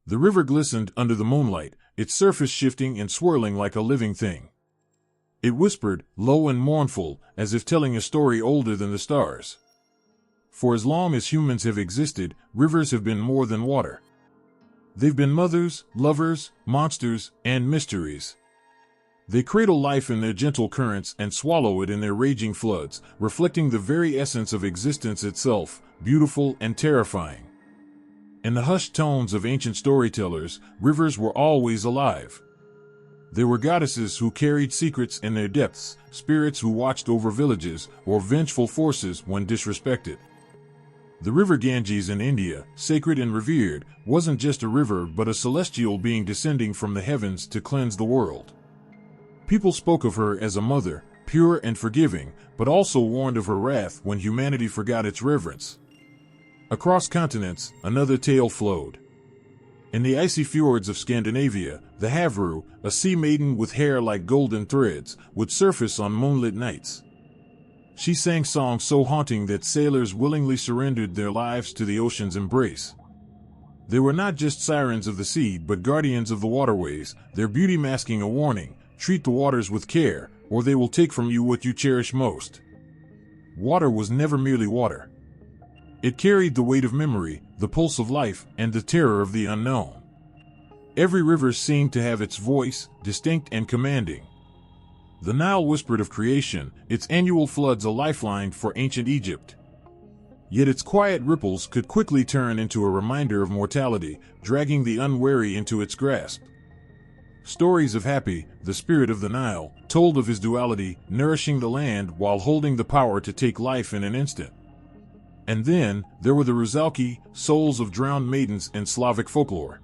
The river glistened under the moonlight, its surface shifting and swirling like a living thing. It whispered, low and mournful, as if telling a story older than the stars. For as long as humans have existed, rivers have been more than water. They've been mothers, lovers, monsters, and mysteries. They cradle life in their gentle currents and swallow it in their raging floods, reflecting the very essence of existence itself, beautiful and terrifying. In the hushed tones of ancient storytellers, rivers were always alive. They were goddesses who carried secrets in their depths, spirits who watched over villages, or vengeful forces when disrespected. The river Ganges in India, sacred and revered, wasn't just a river but a celestial being descending from the heavens to cleanse the world. People spoke of her as a mother, pure and forgiving, but also warned of her wrath when humanity forgot its reverence. Across continents, another tale flowed. In the icy fjords of Scandinavia, the Havru, a sea maiden with hair like golden threads, would surface on moonlit nights. She sang songs so haunting that sailors willingly surrendered their lives to the ocean's embrace. They were not just sirens of the sea but guardians of the waterways, their beauty masking a warning: treat the waters with care, or they will take from you what you cherish most. Water was never merely water. It carried the weight of memory, the pulse of life, and the terror of the unknown. Every river seemed to have its voice, distinct and commanding. The Nile whispered of creation, its annual floods a lifeline for ancient Egypt. Yet its quiet ripples could quickly turn into a reminder of mortality, dragging the unwary into its grasp. Stories of Hapi, the spirit of the Nile, told of his duality, nourishing the land while holding the power to take life in an instant. And then, there were the Ruzalki, souls of drowned maidens in Slavic folklore.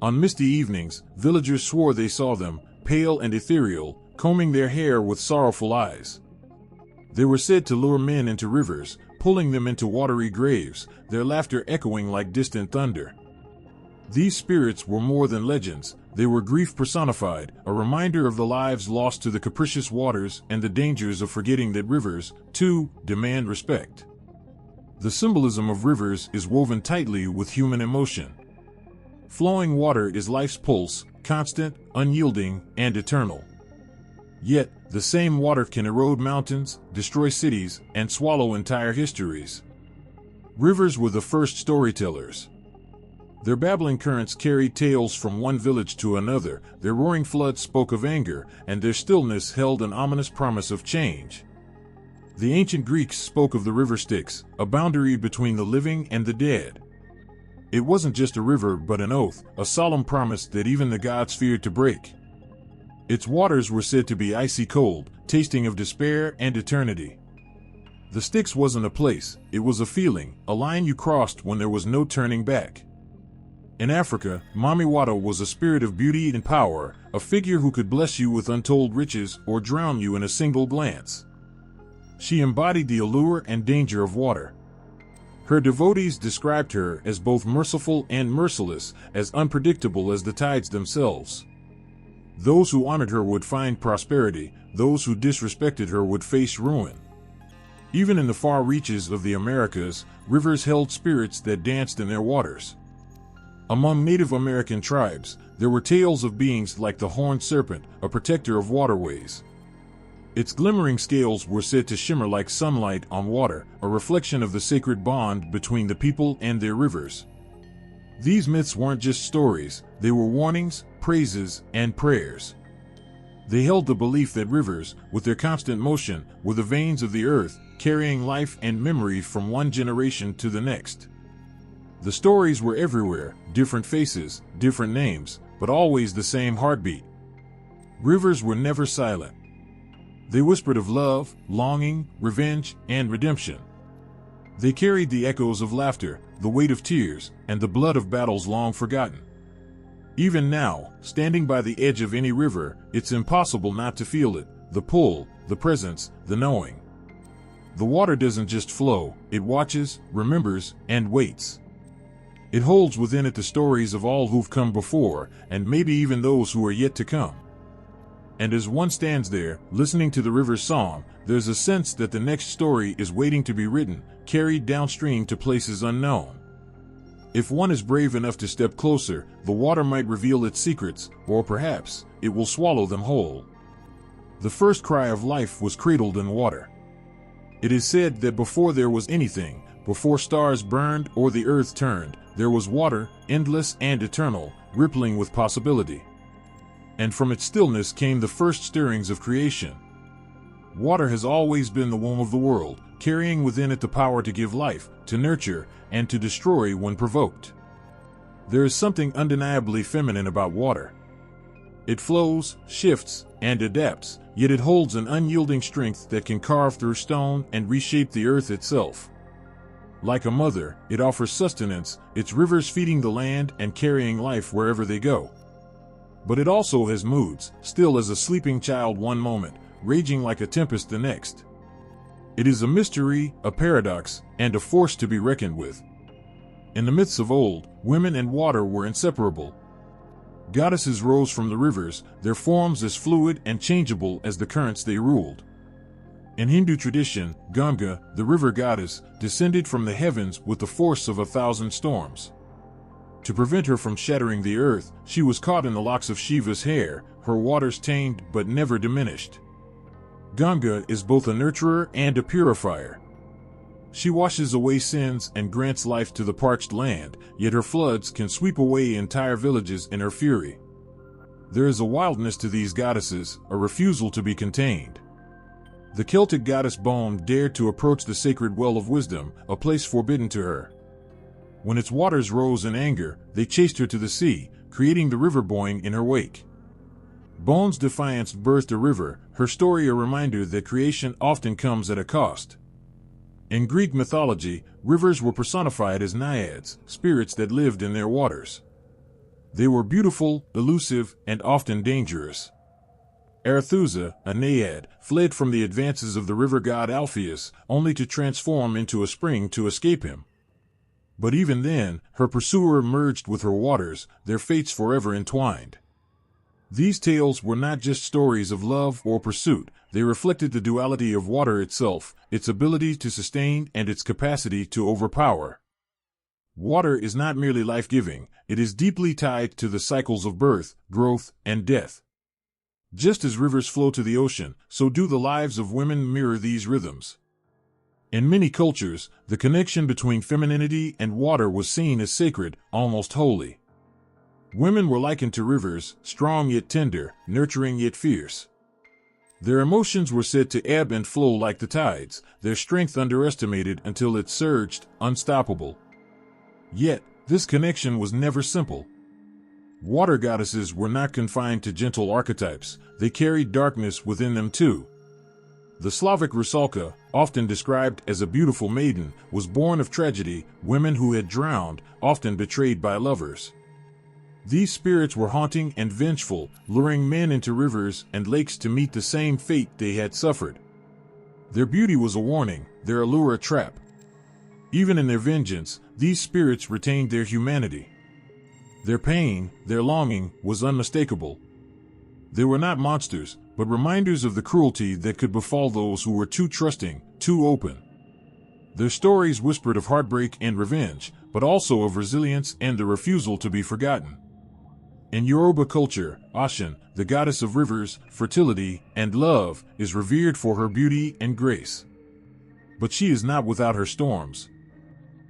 On misty evenings, villagers swore they saw them, pale and ethereal, combing their hair with sorrowful eyes. They were said to lure men into rivers, pulling them into watery graves, their laughter echoing like distant thunder. These spirits were more than legends, they were grief personified, a reminder of the lives lost to the capricious waters and the dangers of forgetting that rivers, too, demand respect. The symbolism of rivers is woven tightly with human emotion. Flowing water is life's pulse, constant, unyielding, and eternal. Yet, the same water can erode mountains, destroy cities, and swallow entire histories. Rivers were the first storytellers. Their babbling currents carried tales from one village to another, their roaring floods spoke of anger, and their stillness held an ominous promise of change. The ancient Greeks spoke of the river Styx, a boundary between the living and the dead. It wasn't just a river but an oath, a solemn promise that even the gods feared to break. Its waters were said to be icy cold, tasting of despair and eternity. The Styx wasn't a place, it was a feeling, a line you crossed when there was no turning back. In Africa, Mamiwata was a spirit of beauty and power, a figure who could bless you with untold riches or drown you in a single glance. She embodied the allure and danger of water. Her devotees described her as both merciful and merciless, as unpredictable as the tides themselves. Those who honored her would find prosperity, those who disrespected her would face ruin. Even in the far reaches of the Americas, rivers held spirits that danced in their waters. Among Native American tribes, there were tales of beings like the horned serpent, a protector of waterways. Its glimmering scales were said to shimmer like sunlight on water, a reflection of the sacred bond between the people and their rivers. These myths weren't just stories, they were warnings, praises, and prayers. They held the belief that rivers, with their constant motion, were the veins of the earth, carrying life and memory from one generation to the next. The stories were everywhere, different faces, different names, but always the same heartbeat. Rivers were never silent. They whispered of love, longing, revenge, and redemption. They carried the echoes of laughter, the weight of tears, and the blood of battles long forgotten. Even now, standing by the edge of any river, it's impossible not to feel it, the pull, the presence, the knowing. The water doesn't just flow, it watches, remembers, and waits. It holds within it the stories of all who've come before, and maybe even those who are yet to come. And as one stands there, listening to the river's song, there's a sense that the next story is waiting to be written, carried downstream to places unknown. If one is brave enough to step closer, the water might reveal its secrets, or perhaps it will swallow them whole. The first cry of life was cradled in water. It is said that before there was anything, before stars burned or the earth turned, there was water, endless and eternal, rippling with possibility. And from its stillness came the first stirrings of creation. Water has always been the womb of the world, carrying within it the power to give life, to nurture, and to destroy when provoked. There is something undeniably feminine about water. It flows, shifts, and adapts, yet it holds an unyielding strength that can carve through stone and reshape the earth itself. Like a mother, it offers sustenance, its rivers feeding the land and carrying life wherever they go. But it also has moods, still as a sleeping child one moment, raging like a tempest the next. It is a mystery, a paradox, and a force to be reckoned with. In the myths of old, women and water were inseparable. Goddesses rose from the rivers, their forms as fluid and changeable as the currents they ruled. In Hindu tradition, Ganga, the river goddess, descended from the heavens with the force of 1,000 storms. To prevent her from shattering the earth, she was caught in the locks of Shiva's hair, her waters tamed but never diminished. Ganga is both a nurturer and a purifier. She washes away sins and grants life to the parched land, yet her floods can sweep away entire villages in her fury. There is a wildness to these goddesses, a refusal to be contained. The Celtic goddess Bone dared to approach the sacred well of wisdom, a place forbidden to her. When its waters rose in anger, they chased her to the sea, creating the river Boyne in her wake. Bone's defiance birthed a river, her story a reminder that creation often comes at a cost. In Greek mythology, rivers were personified as naiads, spirits that lived in their waters. They were beautiful, elusive, and often dangerous. Arethusa, a naiad, fled from the advances of the river god Alpheus, only to transform into a spring to escape him. But even then, her pursuer merged with her waters, their fates forever entwined. These tales were not just stories of love or pursuit, they reflected the duality of water itself, its ability to sustain and its capacity to overpower. Water is not merely life-giving, it is deeply tied to the cycles of birth, growth, and death. Just as rivers flow to the ocean, so do the lives of women mirror these rhythms. In many cultures, the connection between femininity and water was seen as sacred, almost holy. Women were likened to rivers, strong yet tender, nurturing yet fierce. Their emotions were said to ebb and flow like the tides, their strength underestimated until it surged, unstoppable. Yet, this connection was never simple. Water goddesses were not confined to gentle archetypes, they carried darkness within them too. The Slavic Rusalka, often described as a beautiful maiden, was born of tragedy, women who had drowned, often betrayed by lovers. These spirits were haunting and vengeful, luring men into rivers and lakes to meet the same fate they had suffered. Their beauty was a warning, their allure a trap. Even in their vengeance, these spirits retained their humanity. Their pain, their longing, was unmistakable. They were not monsters, but reminders of the cruelty that could befall those who were too trusting, too open. Their stories whispered of heartbreak and revenge, but also of resilience and the refusal to be forgotten. In Yoruba culture, Oshun, the goddess of rivers, fertility, and love, is revered for her beauty and grace. But she is not without her storms.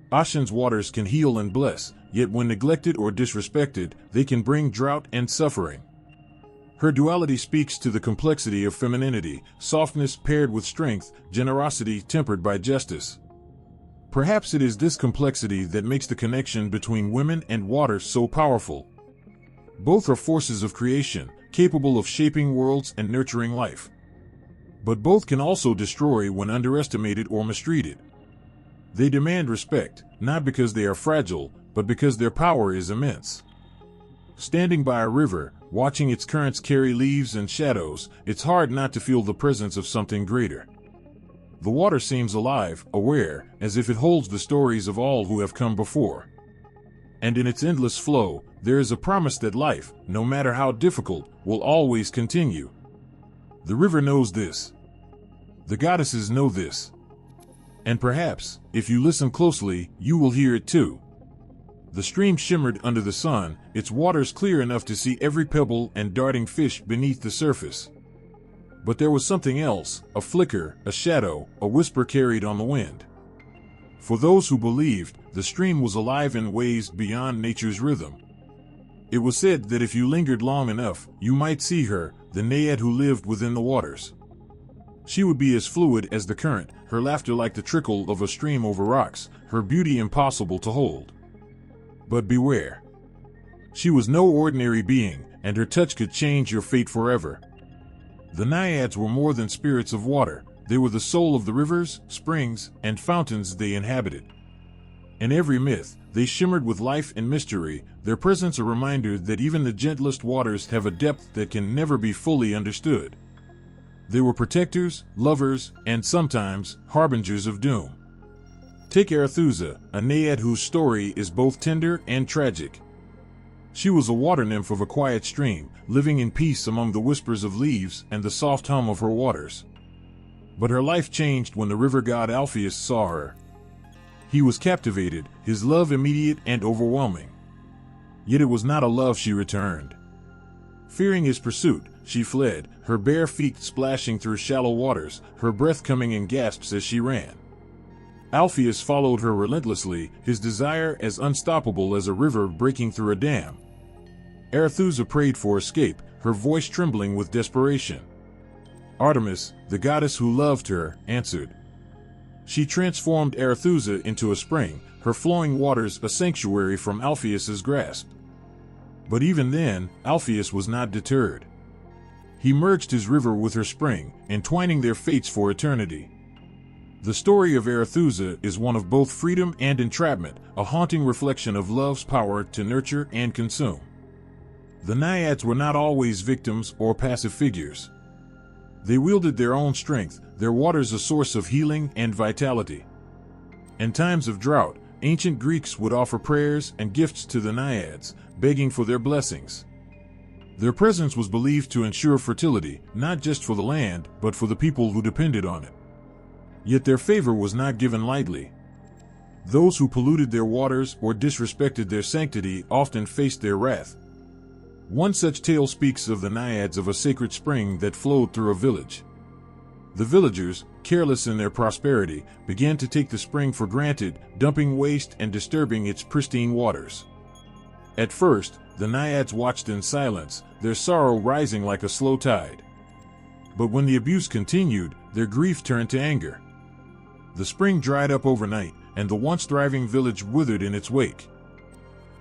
Oshun's waters can heal and bless, yet when neglected or disrespected, they can bring drought and suffering. Her duality speaks to the complexity of femininity, softness paired with strength, generosity tempered by justice. Perhaps it is this complexity that makes the connection between women and water so powerful. Both are forces of creation, capable of shaping worlds and nurturing life. But both can also destroy when underestimated or mistreated. They demand respect, not because they are fragile, but because their power is immense. Standing by a river, watching its currents carry leaves and shadows, it's hard not to feel the presence of something greater. The water seems alive, aware, as if it holds the stories of all who have come before. And in its endless flow, there is a promise that life, no matter how difficult, will always continue. The river knows this. The goddesses know this. And perhaps, if you listen closely, you will hear it too. The stream shimmered under the sun, its waters clear enough to see every pebble and darting fish beneath the surface. But there was something else, a flicker, a shadow, a whisper carried on the wind. For those who believed, the stream was alive in ways beyond nature's rhythm. It was said that if you lingered long enough, you might see her, the naiad who lived within the waters. She would be as fluid as the current, her laughter like the trickle of a stream over rocks, her beauty impossible to hold. But beware. She was no ordinary being, and her touch could change your fate forever. The naiads were more than spirits of water. They were the soul of the rivers, springs, and fountains they inhabited. In every myth, they shimmered with life and mystery, their presence a reminder that even the gentlest waters have a depth that can never be fully understood. They were protectors, lovers, and sometimes harbingers of doom. Take Arethusa, a naiad whose story is both tender and tragic. She was a water nymph of a quiet stream, living in peace among the whispers of leaves and the soft hum of her waters. But her life changed when the river god Alpheus saw her. He was captivated, his love immediate and overwhelming. Yet it was not a love she returned. Fearing his pursuit, she fled, her bare feet splashing through shallow waters, her breath coming in gasps as she ran. Alpheus followed her relentlessly, his desire as unstoppable as a river breaking through a dam. Arethusa prayed for escape, her voice trembling with desperation. Artemis, the goddess who loved her, answered. She transformed Arethusa into a spring, her flowing waters a sanctuary from Alpheus's grasp. But even then, Alpheus was not deterred. He merged his river with her spring, entwining their fates for eternity. The story of Arethusa is one of both freedom and entrapment, a haunting reflection of love's power to nurture and consume. The naiads were not always victims or passive figures. They wielded their own strength, their waters a source of healing and vitality. In times of drought, ancient Greeks would offer prayers and gifts to the naiads, begging for their blessings. Their presence was believed to ensure fertility, not just for the land, but for the people who depended on it. Yet their favor was not given lightly. Those who polluted their waters or disrespected their sanctity often faced their wrath. One such tale speaks of the naiads of a sacred spring that flowed through a village. The villagers, careless in their prosperity, began to take the spring for granted, dumping waste and disturbing its pristine waters. At first, the naiads watched in silence, their sorrow rising like a slow tide. But when the abuse continued, their grief turned to anger. The spring dried up overnight, and the once thriving village withered in its wake.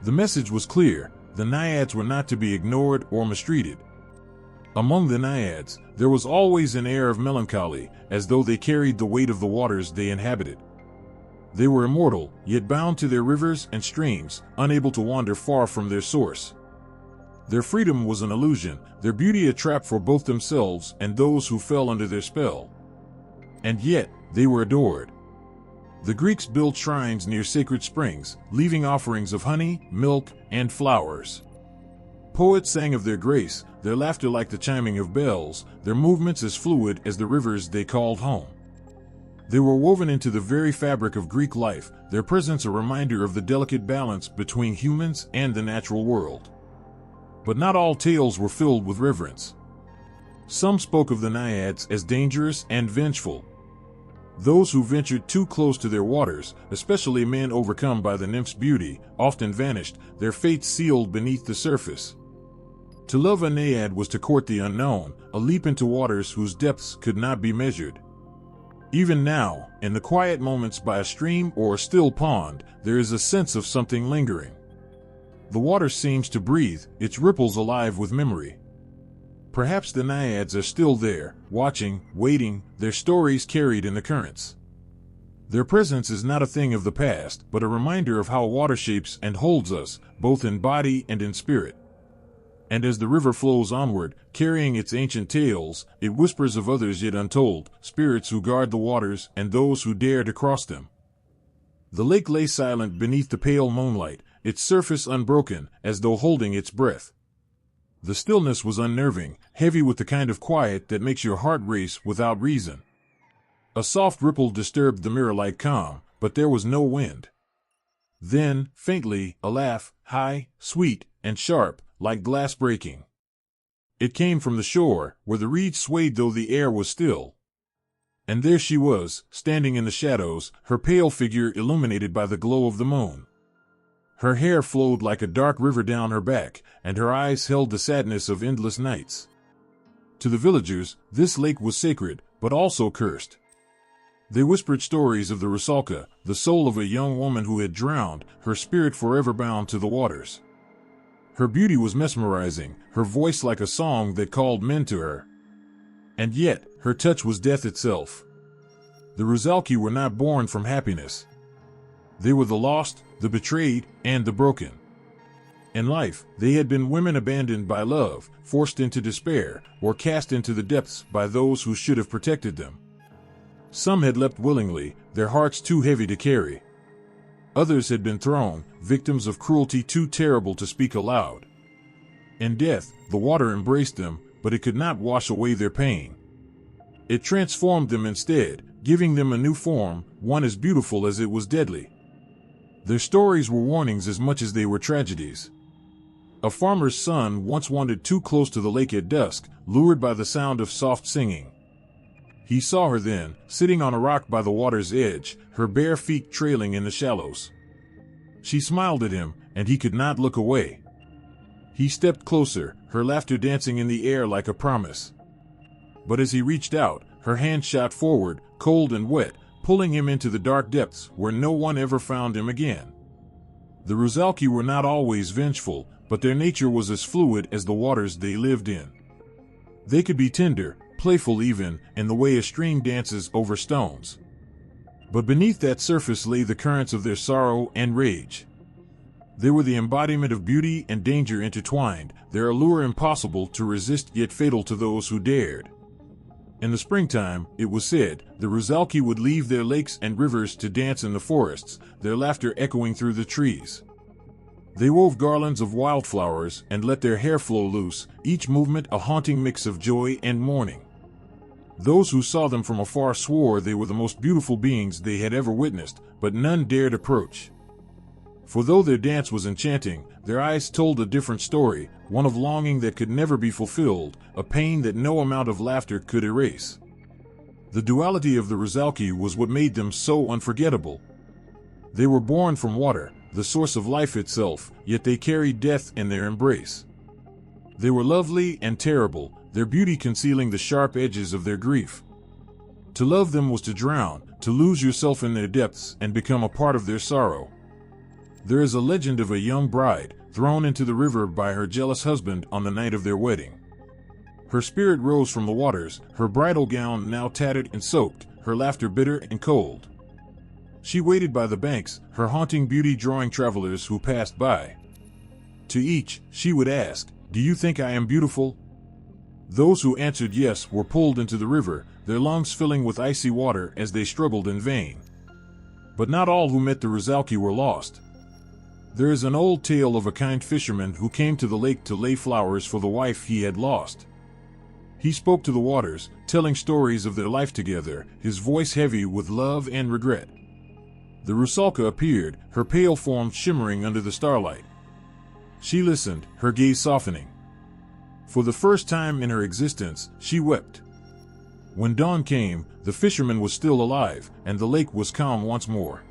The message was clear: the naiads were not to be ignored or mistreated. Among the naiads, there was always an air of melancholy, as though they carried the weight of the waters they inhabited. They were immortal, yet bound to their rivers and streams, unable to wander far from their source. Their freedom was an illusion, their beauty a trap for both themselves and those who fell under their spell. And yet, they were adored. The Greeks built shrines near sacred springs, leaving offerings of honey, milk, and flowers. Poets sang of their grace, their laughter like the chiming of bells, their movements as fluid as the rivers they called home. They were woven into the very fabric of Greek life, their presence a reminder of the delicate balance between humans and the natural world. But not all tales were filled with reverence. Some spoke of the naiads as dangerous and vengeful. Those who ventured too close to their waters, especially men overcome by the nymph's beauty, often vanished, their fates sealed beneath the surface. To love a naiad was to court the unknown, a leap into waters whose depths could not be measured. Even now, in the quiet moments by a stream or a still pond, there is a sense of something lingering. The water seems to breathe, its ripples alive with memory. Perhaps the naiads are still there, watching, waiting, their stories carried in the currents. Their presence is not a thing of the past, but a reminder of how water shapes and holds us, both in body and in spirit. And as the river flows onward, carrying its ancient tales, it whispers of others yet untold, spirits who guard the waters and those who dare to cross them. The lake lay silent beneath the pale moonlight, its surface unbroken, as though holding its breath. The stillness was unnerving, heavy with the kind of quiet that makes your heart race without reason. A soft ripple disturbed the mirror-like calm, but there was no wind. Then, faintly, a laugh, high, sweet, and sharp, like glass breaking. It came from the shore, where the reeds swayed though the air was still. And there she was, standing in the shadows, her pale figure illuminated by the glow of the moon. Her hair flowed like a dark river down her back, and her eyes held the sadness of endless nights. To the villagers, this lake was sacred, but also cursed. They whispered stories of the Rusalka, the soul of a young woman who had drowned, her spirit forever bound to the waters. Her beauty was mesmerizing, her voice like a song that called men to her. And yet, her touch was death itself. The Rusalki were not born from happiness. They were the lost, the betrayed, and the broken. In life, they had been women abandoned by love, forced into despair, or cast into the depths by those who should have protected them. Some had leapt willingly, their hearts too heavy to carry. Others had been thrown, victims of cruelty too terrible to speak aloud. In death, the water embraced them, but it could not wash away their pain. It transformed them instead, giving them a new form, one as beautiful as it was deadly. Their stories were warnings as much as they were tragedies. A farmer's son once wandered too close to the lake at dusk, lured by the sound of soft singing. He saw her then, sitting on a rock by the water's edge, her bare feet trailing in the shallows. She smiled at him, and he could not look away. He stepped closer, her laughter dancing in the air like a promise. But as he reached out, her hand shot forward, cold and wet, pulling him into the dark depths where no one ever found him again. The Rusalki were not always vengeful, but their nature was as fluid as the waters they lived in. They could be tender, playful even, in the way a stream dances over stones. But beneath that surface lay the currents of their sorrow and rage. They were the embodiment of beauty and danger intertwined, their allure impossible to resist yet fatal to those who dared. In the springtime, it was said, the Rusalki would leave their lakes and rivers to dance in the forests, their laughter echoing through the trees. They wove garlands of wildflowers and let their hair flow loose, each movement a haunting mix of joy and mourning. Those who saw them from afar swore they were the most beautiful beings they had ever witnessed, but none dared approach. For though their dance was enchanting, their eyes told a different story, one of longing that could never be fulfilled, a pain that no amount of laughter could erase. The duality of the Rusalki was what made them so unforgettable. They were born from water, the source of life itself, yet they carried death in their embrace. They were lovely and terrible, their beauty concealing the sharp edges of their grief. To love them was to drown, to lose yourself in their depths and become a part of their sorrow. There is a legend of a young bride, thrown into the river by her jealous husband on the night of their wedding. Her spirit rose from the waters, her bridal gown now tattered and soaked, her laughter bitter and cold. She waited by the banks, her haunting beauty drawing travelers who passed by. To each, she would ask, "Do you think I am beautiful?" Those who answered yes were pulled into the river, their lungs filling with icy water as they struggled in vain. But not all who met the Rusalki were lost. There is an old tale of a kind fisherman who came to the lake to lay flowers for the wife he had lost. He spoke to the waters, telling stories of their life together, his voice heavy with love and regret. The Rusalka appeared, her pale form shimmering under the starlight. She listened, her gaze softening. For the first time in her existence, she wept. When dawn came, the fisherman was still alive, and the lake was calm once more.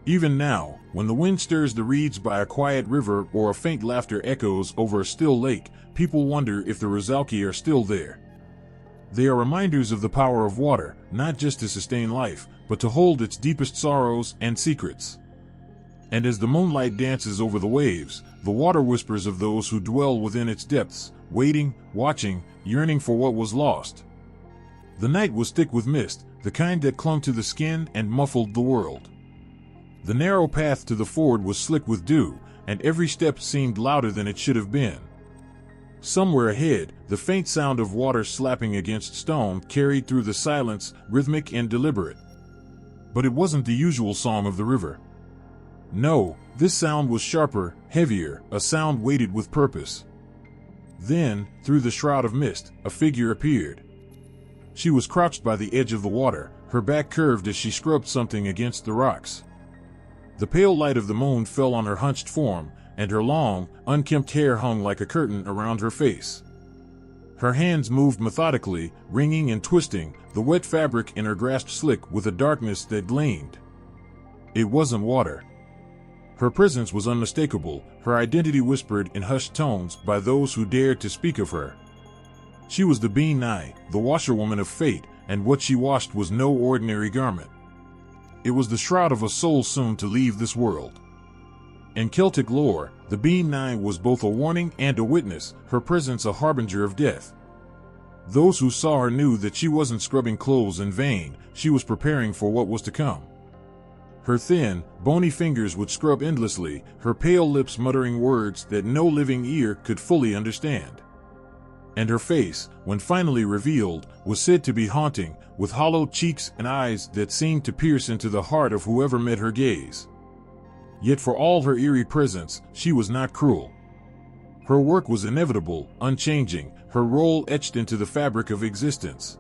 Even now, when the wind stirs the reeds by a quiet river or a faint laughter echoes over a still lake, people wonder if the Rusalki are still there. They are reminders of the power of water, not just to sustain life, but to hold its deepest sorrows and secrets. And as the moonlight dances over the waves, the water whispers of those who dwell within its depths, waiting, watching, yearning for what was lost. The night was thick with mist, the kind that clung to the skin and muffled the world. The narrow path to the ford was slick with dew, and every step seemed louder than it should have been. Somewhere ahead, the faint sound of water slapping against stone carried through the silence, rhythmic and deliberate. But it wasn't the usual song of the river. No, this sound was sharper, heavier, a sound weighted with purpose. Then, through the shroud of mist, a figure appeared. She was crouched by the edge of the water, her back curved as she scrubbed something against the rocks. The pale light of the moon fell on her hunched form, and her long, unkempt hair hung like a curtain around her face. Her hands moved methodically, wringing and twisting, the wet fabric in her grasp slick with a darkness that gleamed. It wasn't water. Her presence was unmistakable, her identity whispered in hushed tones by those who dared to speak of her. She was the Being Nigh, the washerwoman of fate, and what she washed was no ordinary garment. It was the shroud of a soul soon to leave this world. In Celtic lore, the Being Nigh was both a warning and a witness, her presence a harbinger of death. Those who saw her knew that she wasn't scrubbing clothes in vain, she was preparing for what was to come. Her thin, bony fingers would scrub endlessly, her pale lips muttering words that no living ear could fully understand. And her face, when finally revealed, was said to be haunting, with hollow cheeks and eyes that seemed to pierce into the heart of whoever met her gaze. Yet for all her eerie presence, she was not cruel. Her work was inevitable, unchanging, her role etched into the fabric of existence.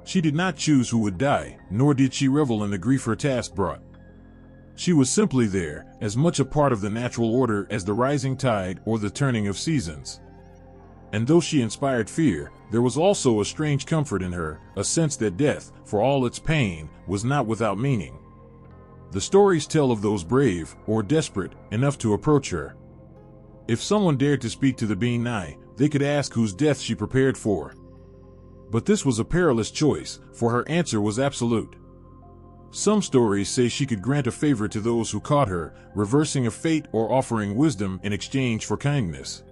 She did not choose who would die, nor did she revel in the grief her task brought. She was simply there, as much a part of the natural order as the rising tide or the turning of seasons. And though she inspired fear, there was also a strange comfort in her, a sense that death, for all its pain, was not without meaning. The stories tell of those brave, or desperate, enough to approach her. If someone dared to speak to the Being Nigh, they could ask whose death she prepared for. But this was a perilous choice, for her answer was absolute. Some stories say she could grant a favor to those who caught her, reversing a fate or offering wisdom in exchange for kindness.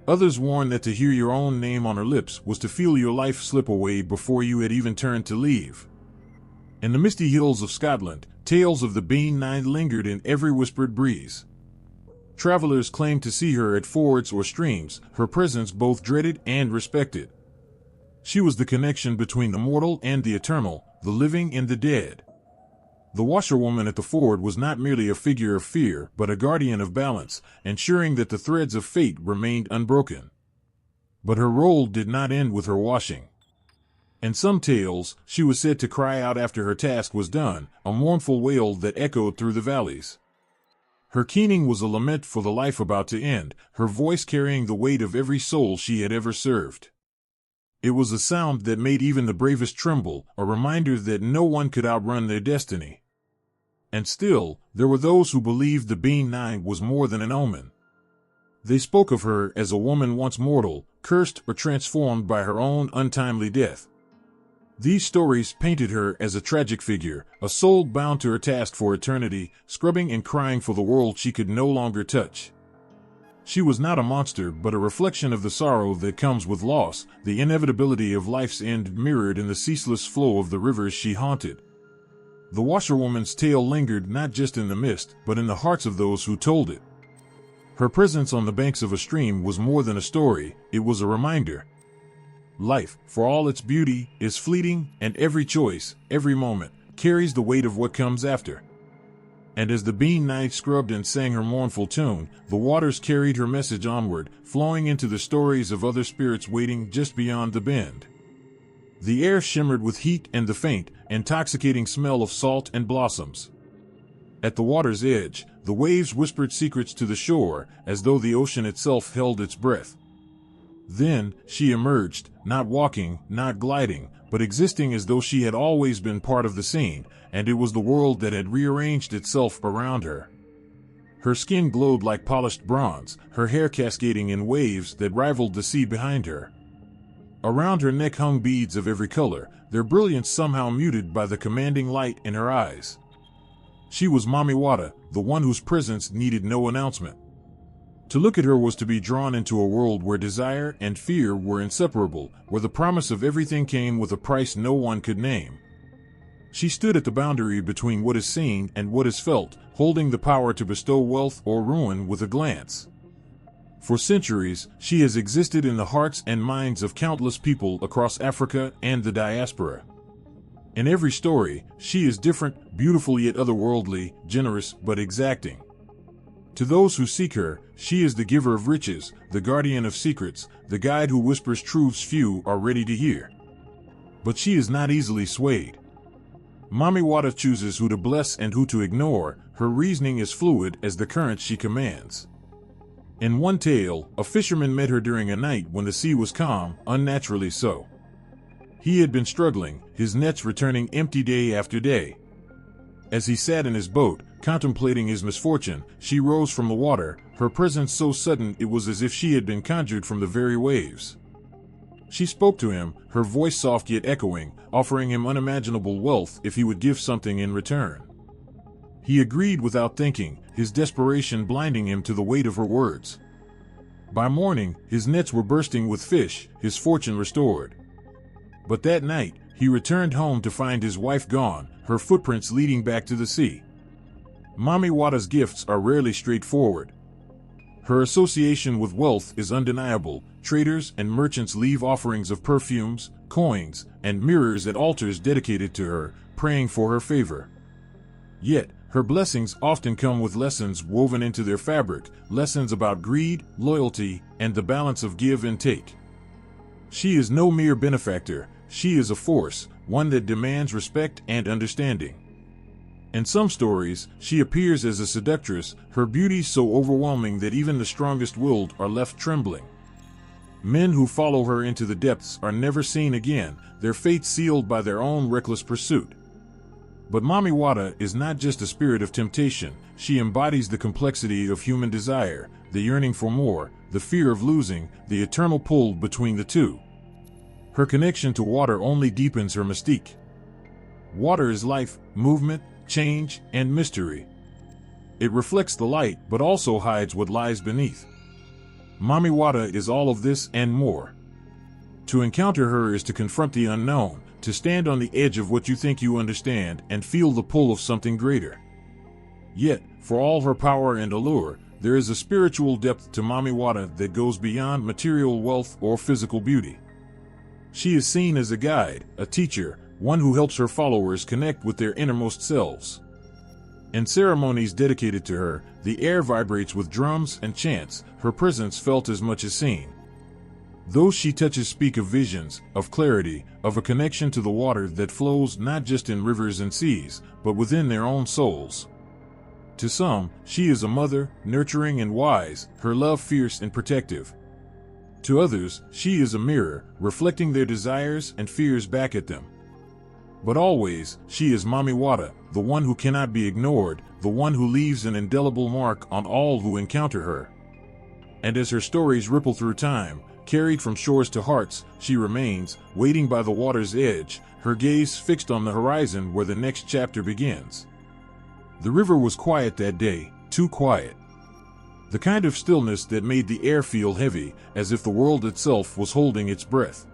Others warn that to hear your own name on her lips was to feel your life slip away before you had even turned to leave. In the misty hills of Scotland, tales of the Being Nigh lingered in every whispered breeze. Travelers claimed to see her at fords or streams, her presence both dreaded and respected. She was the connection between the mortal and the eternal, the living and the dead. The washerwoman at the ford was not merely a figure of fear, but a guardian of balance, ensuring that the threads of fate remained unbroken. But her role did not end with her washing. In some tales, she was said to cry out after her task was done, a mournful wail that echoed through the valleys. Her keening was a lament for the life about to end, her voice carrying the weight of every soul she had ever served. It was a sound that made even the bravest tremble, a reminder that no one could outrun their destiny. And still, there were those who believed the Being Nigh was more than an omen. They spoke of her as a woman once mortal, cursed or transformed by her own untimely death. These stories painted her as a tragic figure, a soul bound to her task for eternity, scrubbing and crying for the world she could no longer touch. She was not a monster but a reflection of the sorrow that comes with loss, the inevitability of life's end mirrored in the ceaseless flow of the rivers she haunted. The washerwoman's tale lingered not just in the mist, but in the hearts of those who told it. Her presence on the banks of a stream was more than a story, it was a reminder. Life, for all its beauty, is fleeting, and every choice, every moment, carries the weight of what comes after. And as the Being Nigh scrubbed and sang her mournful tune, the waters carried her message onward, flowing into the stories of other spirits waiting just beyond the bend. The air shimmered with heat and the faint, intoxicating smell of salt and blossoms. At the water's edge, the waves whispered secrets to the shore, as though the ocean itself held its breath. Then, she emerged, not walking, not gliding, but existing as though she had always been part of the scene, and it was the world that had rearranged itself around her. Her skin glowed like polished bronze, her hair cascading in waves that rivaled the sea behind her. Around her neck hung beads of every color, their brilliance somehow muted by the commanding light in her eyes. She was Mamiwata, the one whose presence needed no announcement. To look at her was to be drawn into a world where desire and fear were inseparable, where the promise of everything came with a price no one could name. She stood at the boundary between what is seen and what is felt, holding the power to bestow wealth or ruin with a glance. For centuries, she has existed in the hearts and minds of countless people across Africa and the diaspora. In every story, she is different, beautiful yet otherworldly, generous but exacting. To those who seek her, she is the giver of riches, the guardian of secrets, the guide who whispers truths few are ready to hear. But she is not easily swayed. Mami Wata chooses who to bless and who to ignore. Her reasoning is fluid as the current she commands. In one tale, a fisherman met her during a night when the sea was calm, unnaturally so. He had been struggling, his nets returning empty day after day. As he sat in his boat, contemplating his misfortune, she rose from the water, her presence so sudden it was as if she had been conjured from the very waves. She spoke to him, her voice soft yet echoing, offering him unimaginable wealth if he would give something in return. He agreed without thinking, his desperation blinding him to the weight of her words. By morning, his nets were bursting with fish, his fortune restored. But that night, he returned home to find his wife gone, her footprints leading back to the sea. Mami Wata's gifts are rarely straightforward. Her association with wealth is undeniable. Traders and merchants leave offerings of perfumes, coins, and mirrors at altars dedicated to her, praying for her favor. Yet, her blessings often come with lessons woven into their fabric, lessons about greed, loyalty, and the balance of give and take. She is no mere benefactor, she is a force, one that demands respect and understanding. In some stories, she appears as a seductress, her beauty so overwhelming that even the strongest-willed are left trembling. Men who follow her into the depths are never seen again, their fate sealed by their own reckless pursuit. But Mami Wata is not just a spirit of temptation, she embodies the complexity of human desire, the yearning for more, the fear of losing, the eternal pull between the two. Her connection to water only deepens her mystique. Water is life, movement, change, and mystery. It reflects the light but also hides what lies beneath. Mami Wata is all of this and more. To encounter her is to confront the unknown, to stand on the edge of what you think you understand and feel the pull of something greater. Yet, for all her power and allure, there is a spiritual depth to Mami Wata that goes beyond material wealth or physical beauty. She is seen as a guide, a teacher, one who helps her followers connect with their innermost selves. In ceremonies dedicated to her, the air vibrates with drums and chants, her presence felt as much as seen. Those she touches speak of visions, of clarity, of a connection to the water that flows not just in rivers and seas, but within their own souls. To some, she is a mother, nurturing and wise, her love fierce and protective. To others, she is a mirror, reflecting their desires and fears back at them. But always, she is Mami Wata, the one who cannot be ignored, the one who leaves an indelible mark on all who encounter her. And as her stories ripple through time, carried from shores to hearts, she remains, waiting by the water's edge, her gaze fixed on the horizon where the next chapter begins. The river was quiet that day, too quiet. The kind of stillness that made the air feel heavy, as if the world itself was holding its breath.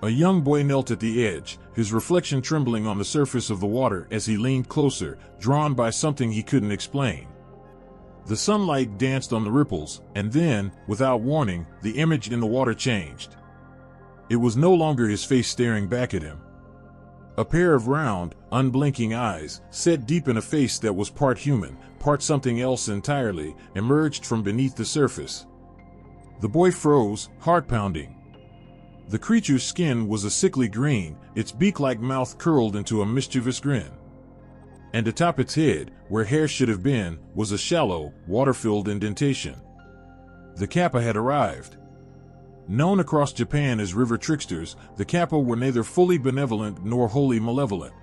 A young boy knelt at the edge, his reflection trembling on the surface of the water as he leaned closer, drawn by something he couldn't explain. The sunlight danced on the ripples, and then, without warning, the image in the water changed. It was no longer his face staring back at him. A pair of round, unblinking eyes, set deep in a face that was part human, part something else entirely, emerged from beneath the surface. The boy froze, heart-pounding. The creature's skin was a sickly green, its beak-like mouth curled into a mischievous grin. And atop its head, where hair should have been, was a shallow, water-filled indentation. The Kappa had arrived. Known across Japan as river tricksters, the Kappa were neither fully benevolent nor wholly malevolent.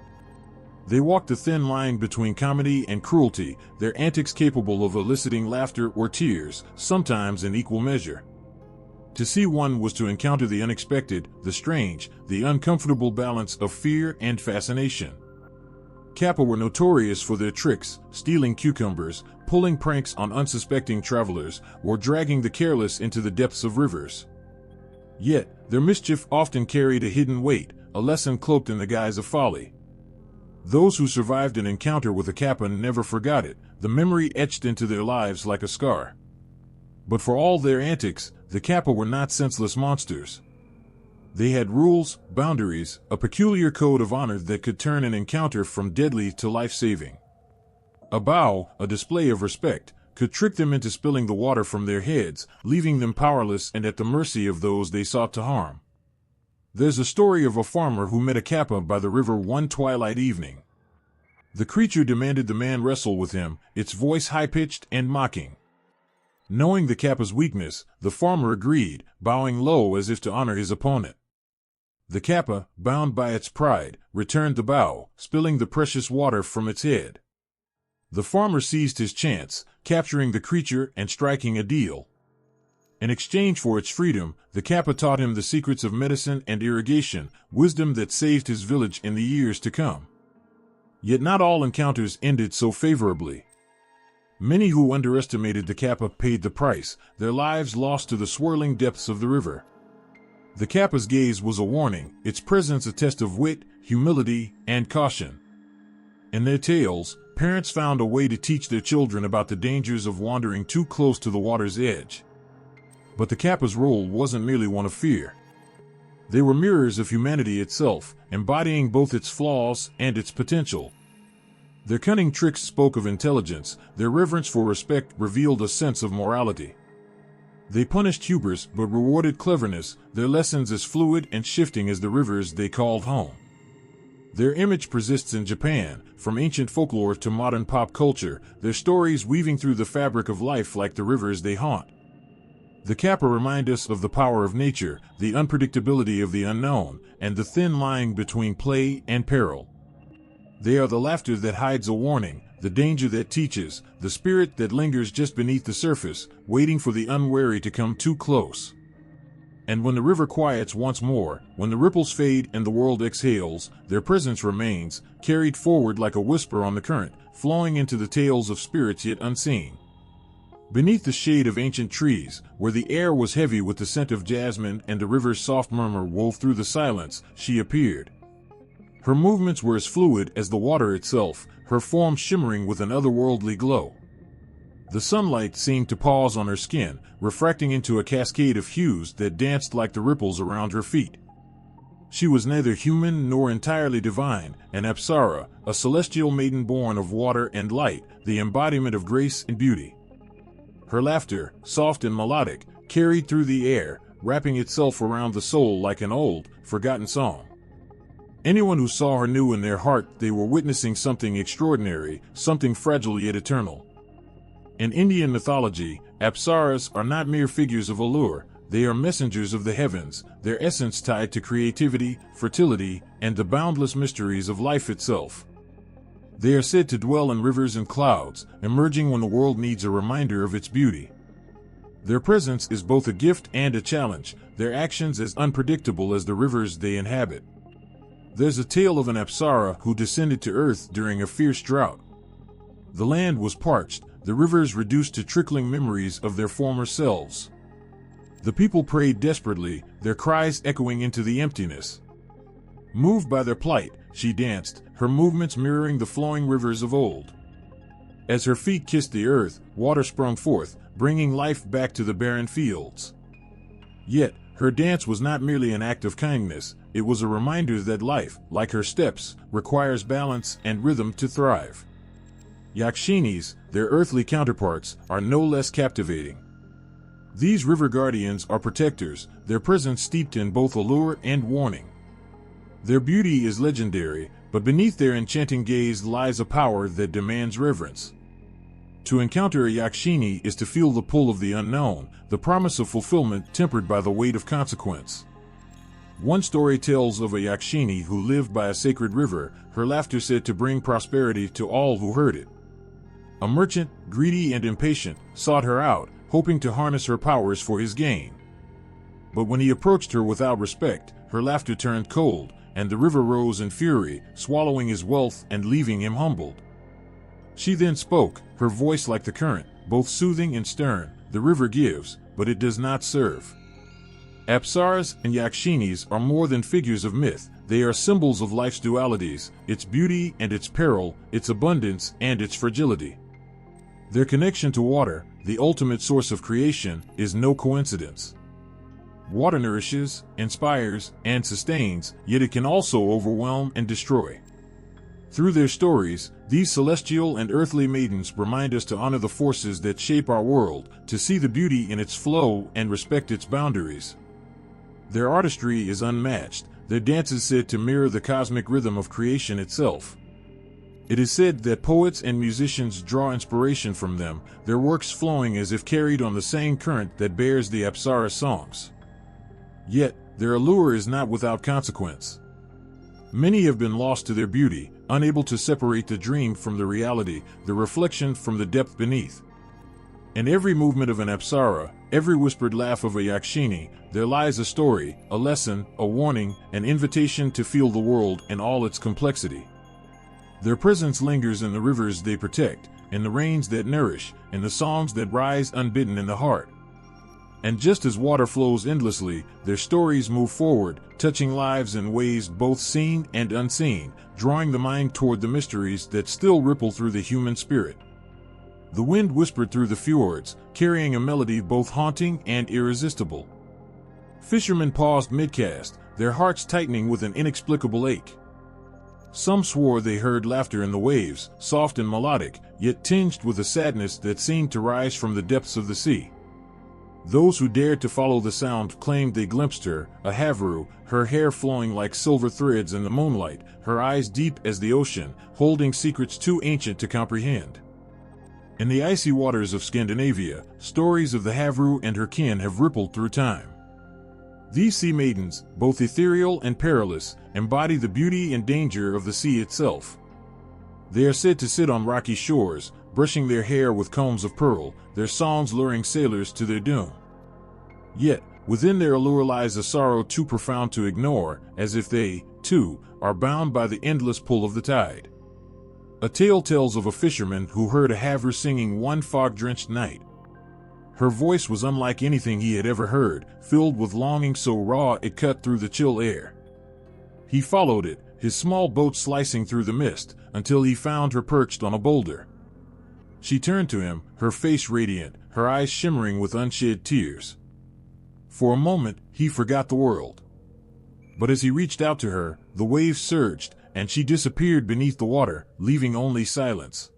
They walked a thin line between comedy and cruelty, their antics capable of eliciting laughter or tears, sometimes in equal measure. To see one was to encounter the unexpected, the strange, the uncomfortable balance of fear and fascination. Kappa were notorious for their tricks, stealing cucumbers, pulling pranks on unsuspecting travelers, or dragging the careless into the depths of rivers. Yet, their mischief often carried a hidden weight, a lesson cloaked in the guise of folly. Those who survived an encounter with a Kappa never forgot it, the memory etched into their lives like a scar. But for all their antics, the Kappa were not senseless monsters. They had rules, boundaries, a peculiar code of honor that could turn an encounter from deadly to life-saving. A bow, a display of respect, could trick them into spilling the water from their heads, leaving them powerless and at the mercy of those they sought to harm. There's a story of a farmer who met a Kappa by the river one twilight evening. The creature demanded the man wrestle with him, its voice high-pitched and mocking. Knowing the Kappa's weakness, the farmer agreed, bowing low as if to honor his opponent. The Kappa, bound by its pride, returned the bow, spilling the precious water from its head. The farmer seized his chance, capturing the creature and striking a deal. In exchange for its freedom, the Kappa taught him the secrets of medicine and irrigation, wisdom that saved his village in the years to come. Yet not all encounters ended so favorably. Many who underestimated the Kappa paid the price, their lives lost to the swirling depths of the river. The Kappa's gaze was a warning, its presence a test of wit, humility, and caution. In their tales, parents found a way to teach their children about the dangers of wandering too close to the water's edge. But the Kappa's role wasn't merely one of fear. They were mirrors of humanity itself, embodying both its flaws and its potential. Their cunning tricks spoke of intelligence, their reverence for respect revealed a sense of morality. They punished hubris but rewarded cleverness, their lessons as fluid and shifting as the rivers they called home. Their image persists in Japan, from ancient folklore to modern pop culture, their stories weaving through the fabric of life like the rivers they haunt. The Kappa remind us of the power of nature, the unpredictability of the unknown, and the thin line between play and peril. They are the laughter that hides a warning, the danger that teaches, the spirit that lingers just beneath the surface, waiting for the unwary to come too close. And when the river quiets once more, when the ripples fade and the world exhales, their presence remains, carried forward like a whisper on the current, flowing into the tales of spirits yet unseen. Beneath the shade of ancient trees, where the air was heavy with the scent of jasmine and the river's soft murmur wove through the silence, she appeared. Her movements were as fluid as the water itself, her form shimmering with an otherworldly glow. The sunlight seemed to pause on her skin, refracting into a cascade of hues that danced like the ripples around her feet. She was neither human nor entirely divine, an Apsara, a celestial maiden born of water and light, the embodiment of grace and beauty. Her laughter, soft and melodic, carried through the air, wrapping itself around the soul like an old, forgotten song. Anyone who saw her knew in their heart they were witnessing something extraordinary, something fragile yet eternal. In Indian mythology, Apsaras are not mere figures of allure, they are messengers of the heavens, their essence tied to creativity, fertility, and the boundless mysteries of life itself. They are said to dwell in rivers and clouds, emerging when the world needs a reminder of its beauty. Their presence is both a gift and a challenge, their actions as unpredictable as the rivers they inhabit. There's a tale of an Apsara who descended to earth during a fierce drought. The land was parched, the rivers reduced to trickling memories of their former selves. The people prayed desperately, their cries echoing into the emptiness. Moved by their plight, she danced, her movements mirroring the flowing rivers of old. As her feet kissed the earth, water sprung forth, bringing life back to the barren fields. Yet, her dance was not merely an act of kindness, it was a reminder that life, like her steps, requires balance and rhythm to thrive. Yakshinis, their earthly counterparts, are no less captivating. These river guardians are protectors, their presence steeped in both allure and warning. Their beauty is legendary, but beneath their enchanting gaze lies a power that demands reverence. To encounter a Yakshini is to feel the pull of the unknown, the promise of fulfillment tempered by the weight of consequence. One story tells of a Yakshini who lived by a sacred river, her laughter said to bring prosperity to all who heard it. A merchant, greedy and impatient, sought her out, hoping to harness her powers for his gain. But when he approached her without respect, her laughter turned cold, and the river rose in fury, swallowing his wealth and leaving him humbled. She then spoke, her voice like the current, both soothing and stern. The river gives, but it does not serve. Apsaras and Yakshinis are more than figures of myth, they are symbols of life's dualities, its beauty and its peril, its abundance and its fragility. Their connection to water, the ultimate source of creation, is no coincidence. Water nourishes, inspires, and sustains, yet it can also overwhelm and destroy. Through their stories, these celestial and earthly maidens remind us to honor the forces that shape our world, to see the beauty in its flow and respect its boundaries. Their artistry is unmatched, their dances said to mirror the cosmic rhythm of creation itself. It is said that poets and musicians draw inspiration from them, their works flowing as if carried on the same current that bears the Apsara songs. Yet, their allure is not without consequence. Many have been lost to their beauty, unable to separate the dream from the reality, the reflection from the depth beneath. In every movement of an Apsara, every whispered laugh of a Yakshini, there lies a story, a lesson, a warning, an invitation to feel the world in all its complexity. Their presence lingers in the rivers they protect, in the rains that nourish, in the songs that rise unbidden in the heart. And just as water flows endlessly, their stories move forward, touching lives in ways both seen and unseen, drawing the mind toward the mysteries that still ripple through the human spirit. The wind whispered through the fjords, carrying a melody both haunting and irresistible. Fishermen paused mid-cast, their hearts tightening with an inexplicable ache. Some swore they heard laughter in the waves, soft and melodic, yet tinged with a sadness that seemed to rise from the depths of the sea. Those who dared to follow the sound claimed they glimpsed her, a Havru, her hair flowing like silver threads in the moonlight, her eyes deep as the ocean, holding secrets too ancient to comprehend. In the icy waters of Scandinavia, stories of the Havru and her kin have rippled through time. These sea maidens, both ethereal and perilous, embody the beauty and danger of the sea itself. They are said to sit on rocky shores, brushing their hair with combs of pearl, their songs luring sailors to their doom. Yet, within their allure lies a sorrow too profound to ignore, as if they, too, are bound by the endless pull of the tide. A tale tells of a fisherman who heard a Havre singing one fog-drenched night. Her voice was unlike anything he had ever heard, filled with longing so raw it cut through the chill air. He followed it, his small boat slicing through the mist, until he found her perched on a boulder. She turned to him, her face radiant, her eyes shimmering with unshed tears. For a moment, he forgot the world. But as he reached out to her, the waves surged, and she disappeared beneath the water, leaving only silence.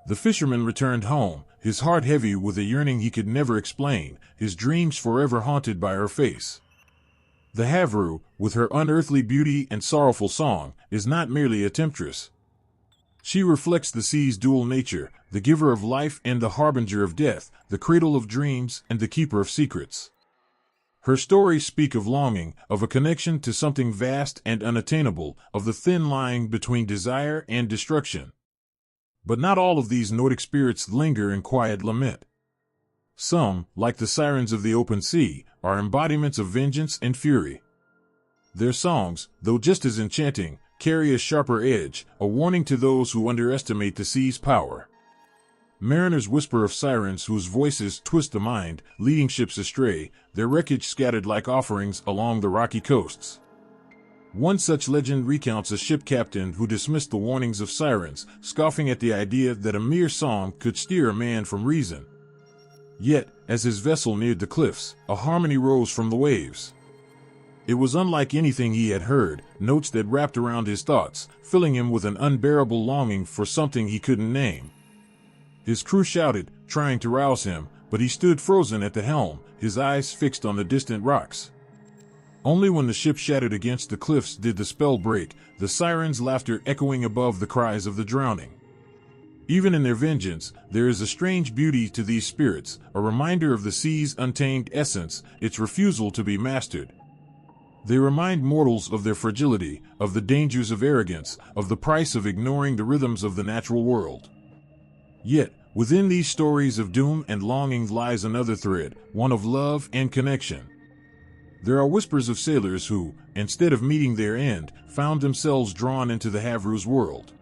The fisherman returned home, his heart heavy with a yearning he could never explain, his dreams forever haunted by her face. The Havru, with her unearthly beauty and sorrowful song, is not merely a temptress. She reflects the sea's dual nature, the giver of life and the harbinger of death, the cradle of dreams and the keeper of secrets. Her stories speak of longing, of a connection to something vast and unattainable, of the thin line between desire and destruction. But not all of these Nordic spirits linger in quiet lament. Some, like the sirens of the open sea, are embodiments of vengeance and fury. Their songs, though just as enchanting, carry a sharper edge, a warning to those who underestimate the sea's power. Mariners whisper of sirens whose voices twist the mind, leading ships astray, their wreckage scattered like offerings along the rocky coasts. One such legend recounts a ship captain who dismissed the warnings of sirens, scoffing at the idea that a mere song could steer a man from reason. Yet, as his vessel neared the cliffs, a harmony rose from the waves. It was unlike anything he had heard, notes that wrapped around his thoughts, filling him with an unbearable longing for something he couldn't name. His crew shouted, trying to rouse him, but he stood frozen at the helm, his eyes fixed on the distant rocks. Only when the ship shattered against the cliffs did the spell break, the sirens' laughter echoing above the cries of the drowning. Even in their vengeance, there is a strange beauty to these spirits, a reminder of the sea's untamed essence, its refusal to be mastered. They remind mortals of their fragility, of the dangers of arrogance, of the price of ignoring the rhythms of the natural world. Yet, within these stories of doom and longing lies another thread, one of love and connection. There are whispers of sailors who, instead of meeting their end, found themselves drawn into the Havru's world.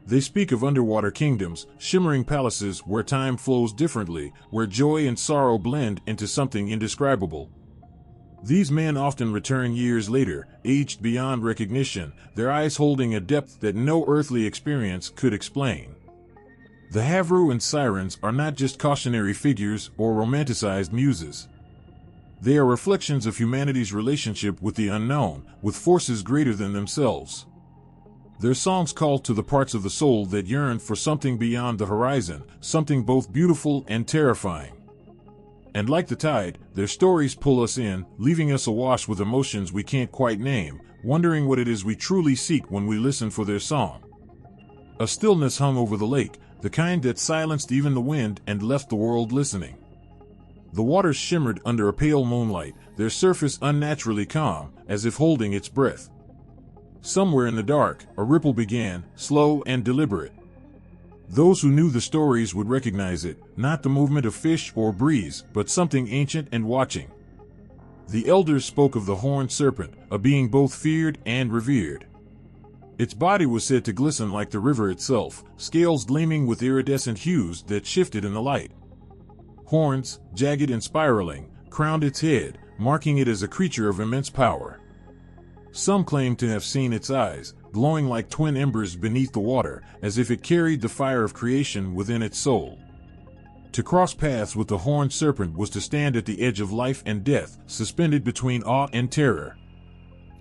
They speak of underwater kingdoms, shimmering palaces where time flows differently, where joy and sorrow blend into something indescribable. These men often return years later, aged beyond recognition, their eyes holding a depth that no earthly experience could explain. The Havru and sirens are not just cautionary figures or romanticized muses. They are reflections of humanity's relationship with the unknown, with forces greater than themselves. Their songs call to the parts of the soul that yearn for something beyond the horizon, something both beautiful and terrifying. And like the tide, their stories pull us in, leaving us awash with emotions we can't quite name, wondering what it is we truly seek when we listen for their song. A stillness hung over the lake, the kind that silenced even the wind and left the world listening. The waters shimmered under a pale moonlight, their surface unnaturally calm, as if holding its breath. Somewhere in the dark, a ripple began, slow and deliberate. Those who knew the stories would recognize it, not the movement of fish or breeze, but something ancient and watching. The elders spoke of the horned serpent, a being both feared and revered. Its body was said to glisten like the river itself, scales gleaming with iridescent hues that shifted in the light. Horns, jagged and spiraling, crowned its head, marking it as a creature of immense power. Some claimed to have seen its eyes, glowing like twin embers beneath the water, as if it carried the fire of creation within its soul. To cross paths with the horned serpent was to stand at the edge of life and death, suspended between awe and terror.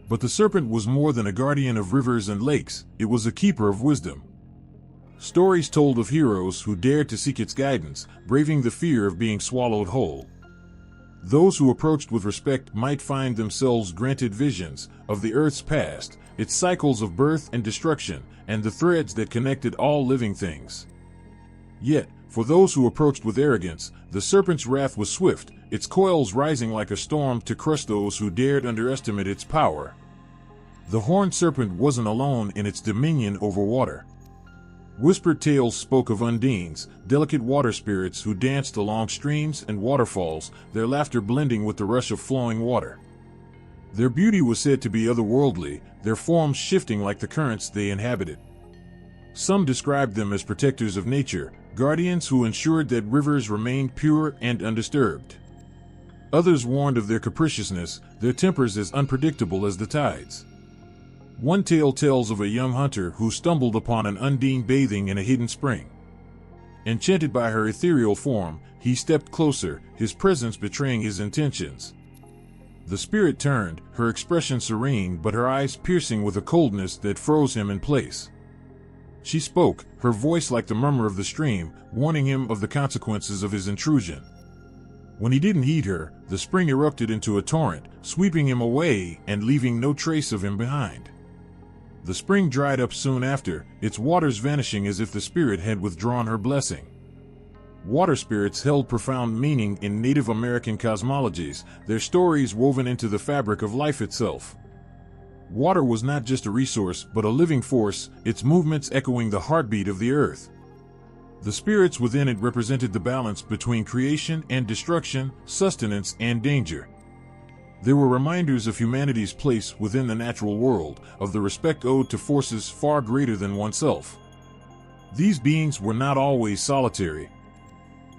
But the serpent was more than a guardian of rivers and lakes, it was a keeper of wisdom. Stories told of heroes who dared to seek its guidance, braving the fear of being swallowed whole. Those who approached with respect might find themselves granted visions of the earth's past, its cycles of birth and destruction, and the threads that connected all living things. Yet, for those who approached with arrogance, the serpent's wrath was swift, its coils rising like a storm to crush those who dared underestimate its power. The horned serpent wasn't alone in its dominion over water. Whispered tales spoke of undines, delicate water spirits who danced along streams and waterfalls, their laughter blending with the rush of flowing water. Their beauty was said to be otherworldly, their forms shifting like the currents they inhabited. Some described them as protectors of nature, guardians who ensured that rivers remained pure and undisturbed. Others warned of their capriciousness, their tempers as unpredictable as the tides. One tale tells of a young hunter who stumbled upon an undine bathing in a hidden spring. Enchanted by her ethereal form, he stepped closer, his presence betraying his intentions. The spirit turned, her expression serene but her eyes piercing with a coldness that froze him in place. She spoke, her voice like the murmur of the stream, warning him of the consequences of his intrusion. When he didn't heed her, the spring erupted into a torrent, sweeping him away and leaving no trace of him behind. The spring dried up soon after, its waters vanishing as if the spirit had withdrawn her blessing. Water spirits held profound meaning in Native American cosmologies, their stories woven into the fabric of life itself. Water was not just a resource but a living force, its movements echoing the heartbeat of the earth. The spirits within it represented the balance between creation and destruction, sustenance and danger. They were reminders of humanity's place within the natural world, of the respect owed to forces far greater than oneself. These beings were not always solitary.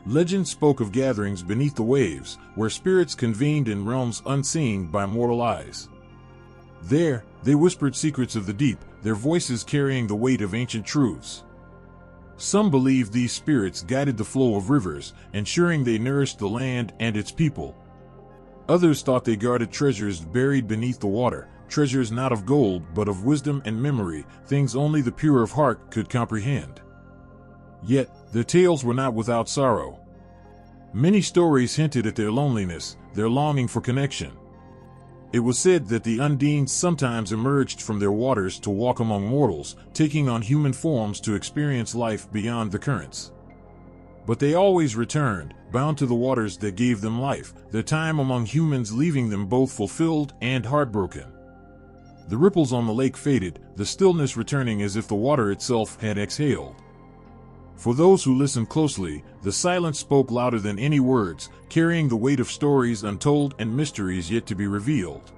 Legend spoke of gatherings beneath the waves, where spirits convened in realms unseen by mortal eyes. There, they whispered secrets of the deep, their voices carrying the weight of ancient truths. Some believed these spirits guided the flow of rivers, ensuring they nourished the land and its people. Others thought they guarded treasures buried beneath the water, treasures not of gold but of wisdom and memory, things only the pure of heart could comprehend. Yet, their tales were not without sorrow. Many stories hinted at their loneliness, their longing for connection. It was said that the undines sometimes emerged from their waters to walk among mortals, taking on human forms to experience life beyond the currents. But they always returned, bound to the waters that gave them life, their time among humans leaving them both fulfilled and heartbroken. The ripples on the lake faded, the stillness returning as if the water itself had exhaled. For those who listened closely, the silence spoke louder than any words, carrying the weight of stories untold and mysteries yet to be revealed.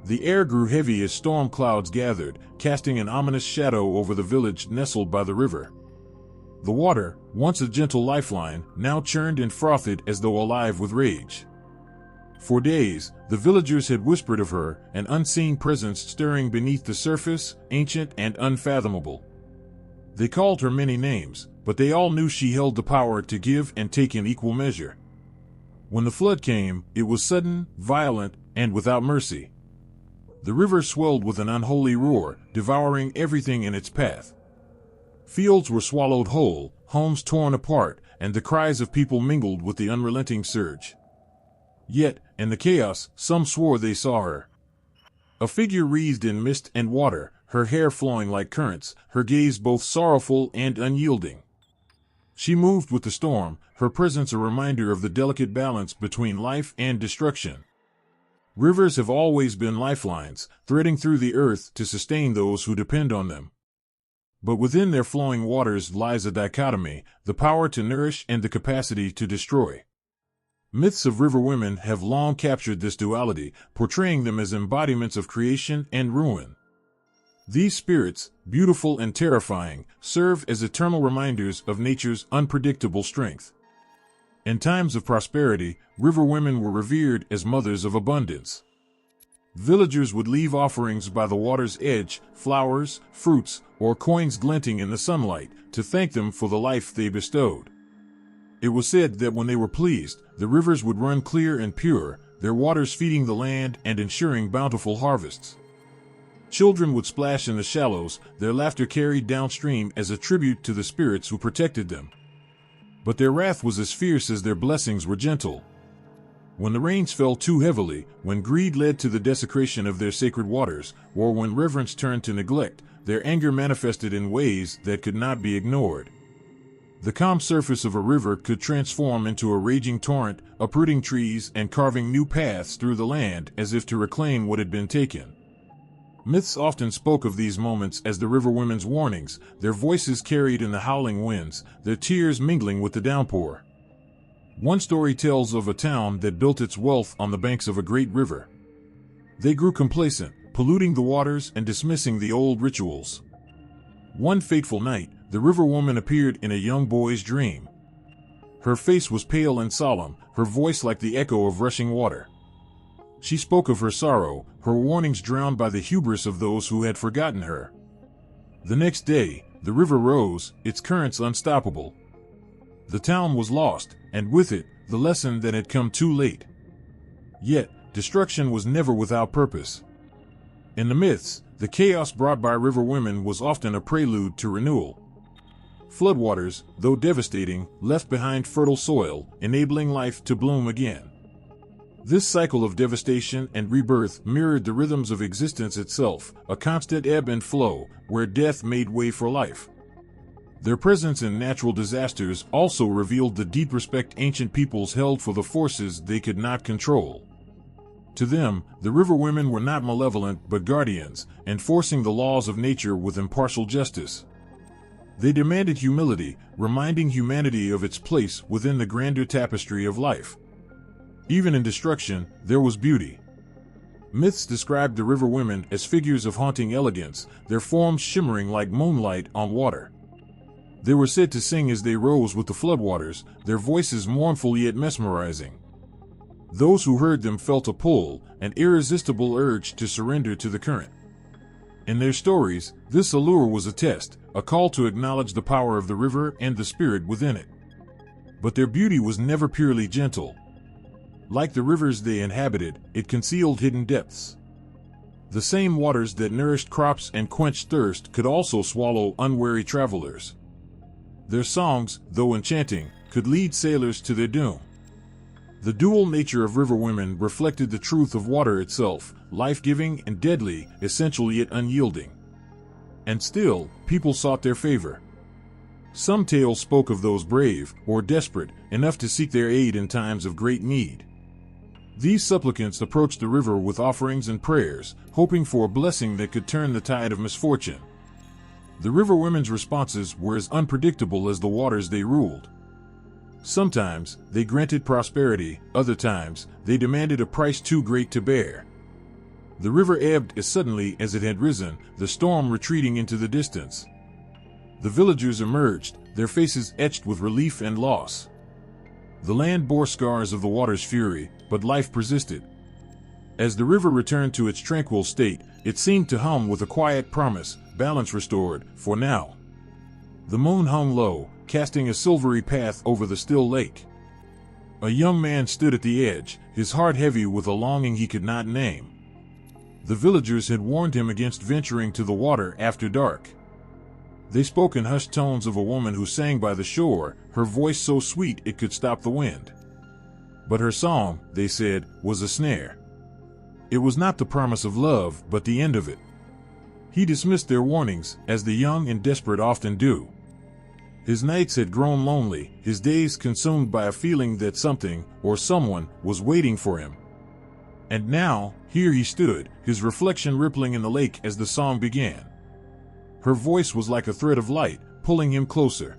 The air grew heavy as storm clouds gathered, casting an ominous shadow over the village nestled by the river. The water, once a gentle lifeline, now churned and frothed as though alive with rage. For days, the villagers had whispered of her, an unseen presence stirring beneath the surface, ancient and unfathomable. They called her many names, but they all knew she held the power to give and take in equal measure. When the flood came, it was sudden, violent, and without mercy. The river swelled with an unholy roar, devouring everything in its path. Fields were swallowed whole, homes torn apart, and the cries of people mingled with the unrelenting surge. Yet, in the chaos, some swore they saw her. A figure wreathed in mist and water, her hair flowing like currents, her gaze both sorrowful and unyielding. She moved with the storm, her presence a reminder of the delicate balance between life and destruction. Rivers have always been lifelines, threading through the earth to sustain those who depend on them. But within their flowing waters lies a dichotomy, the power to nourish and the capacity to destroy. Myths of river women have long captured this duality, portraying them as embodiments of creation and ruin. These spirits, beautiful and terrifying, serve as eternal reminders of nature's unpredictable strength. In times of prosperity, river women were revered as mothers of abundance. Villagers would leave offerings by the water's edge, flowers, fruits, or coins glinting in the sunlight, to thank them for the life they bestowed. It was said that when they were pleased, the rivers would run clear and pure, their waters feeding the land and ensuring bountiful harvests. Children would splash in the shallows, their laughter carried downstream as a tribute to the spirits who protected them. But their wrath was as fierce as their blessings were gentle. When the rains fell too heavily, when greed led to the desecration of their sacred waters, or when reverence turned to neglect, their anger manifested in ways that could not be ignored. The calm surface of a river could transform into a raging torrent, uprooting trees and carving new paths through the land as if to reclaim what had been taken. Myths often spoke of these moments as the river women's warnings, their voices carried in the howling winds, their tears mingling with the downpour. One story tells of a town that built its wealth on the banks of a great river. They grew complacent, polluting the waters and dismissing the old rituals. One fateful night, the river woman appeared in a young boy's dream. Her face was pale and solemn, her voice like the echo of rushing water. She spoke of her sorrow, her warnings drowned by the hubris of those who had forgotten her. The next day, the river rose, its currents unstoppable. The town was lost, and with it, the lesson that had come too late. Yet, destruction was never without purpose. In the myths, the chaos brought by river women was often a prelude to renewal. Floodwaters, though devastating, left behind fertile soil, enabling life to bloom again. This cycle of devastation and rebirth mirrored the rhythms of existence itself, a constant ebb and flow, where death made way for life. Their presence in natural disasters also revealed the deep respect ancient peoples held for the forces they could not control. To them, the river women were not malevolent but guardians, enforcing the laws of nature with impartial justice. They demanded humility, reminding humanity of its place within the grander tapestry of life. Even in destruction, there was beauty. Myths described the river women as figures of haunting elegance, their forms shimmering like moonlight on water. They were said to sing as they rose with the floodwaters, their voices mournful yet mesmerizing. Those who heard them felt a pull, an irresistible urge to surrender to the current. In their stories, this allure was a test, a call to acknowledge the power of the river and the spirit within it. But their beauty was never purely gentle. Like the rivers they inhabited, it concealed hidden depths. The same waters that nourished crops and quenched thirst could also swallow unwary travelers. Their songs, though enchanting, could lead sailors to their doom. The dual nature of river women reflected the truth of water itself, life-giving and deadly, essential yet unyielding. And still, people sought their favor. Some tales spoke of those brave, or desperate, enough to seek their aid in times of great need. These supplicants approached the river with offerings and prayers, hoping for a blessing that could turn the tide of misfortune. The river women's responses were as unpredictable as the waters they ruled. Sometimes, they granted prosperity, other times, they demanded a price too great to bear. The river ebbed as suddenly as it had risen, the storm retreating into the distance. The villagers emerged, their faces etched with relief and loss. The land bore scars of the water's fury, but life persisted. As the river returned to its tranquil state, it seemed to hum with a quiet promise, balance restored, for now. The moon hung low, casting a silvery path over the still lake. A young man stood at the edge, his heart heavy with a longing he could not name. The villagers had warned him against venturing to the water after dark. They spoke in hushed tones of a woman who sang by the shore, her voice so sweet it could stop the wind. But her song, they said, was a snare. It was not the promise of love, but the end of it. He dismissed their warnings, as the young and desperate often do. His nights had grown lonely, his days consumed by a feeling that something, or someone, was waiting for him. And now, here he stood, his reflection rippling in the lake as the song began. Her voice was like a thread of light, pulling him closer.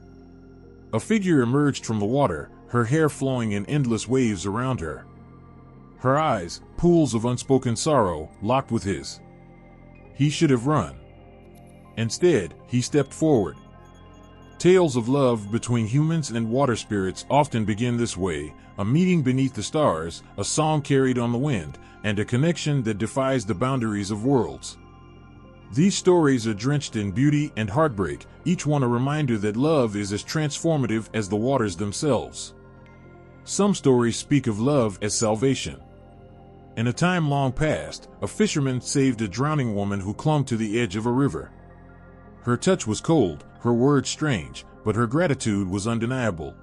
A figure emerged from the water, her hair flowing in endless waves around her. Her eyes, pools of unspoken sorrow, locked with his. He should have run. Instead, he stepped forward. Tales of love between humans and water spirits often begin this way, a meeting beneath the stars, a song carried on the wind, and a connection that defies the boundaries of worlds. These stories are drenched in beauty and heartbreak, each one a reminder that love is as transformative as the waters themselves. Some stories speak of love as salvation. In a time long past, a fisherman saved a drowning woman who clung to the edge of a river. Her touch was cold, her words strange, but her gratitude was undeniable.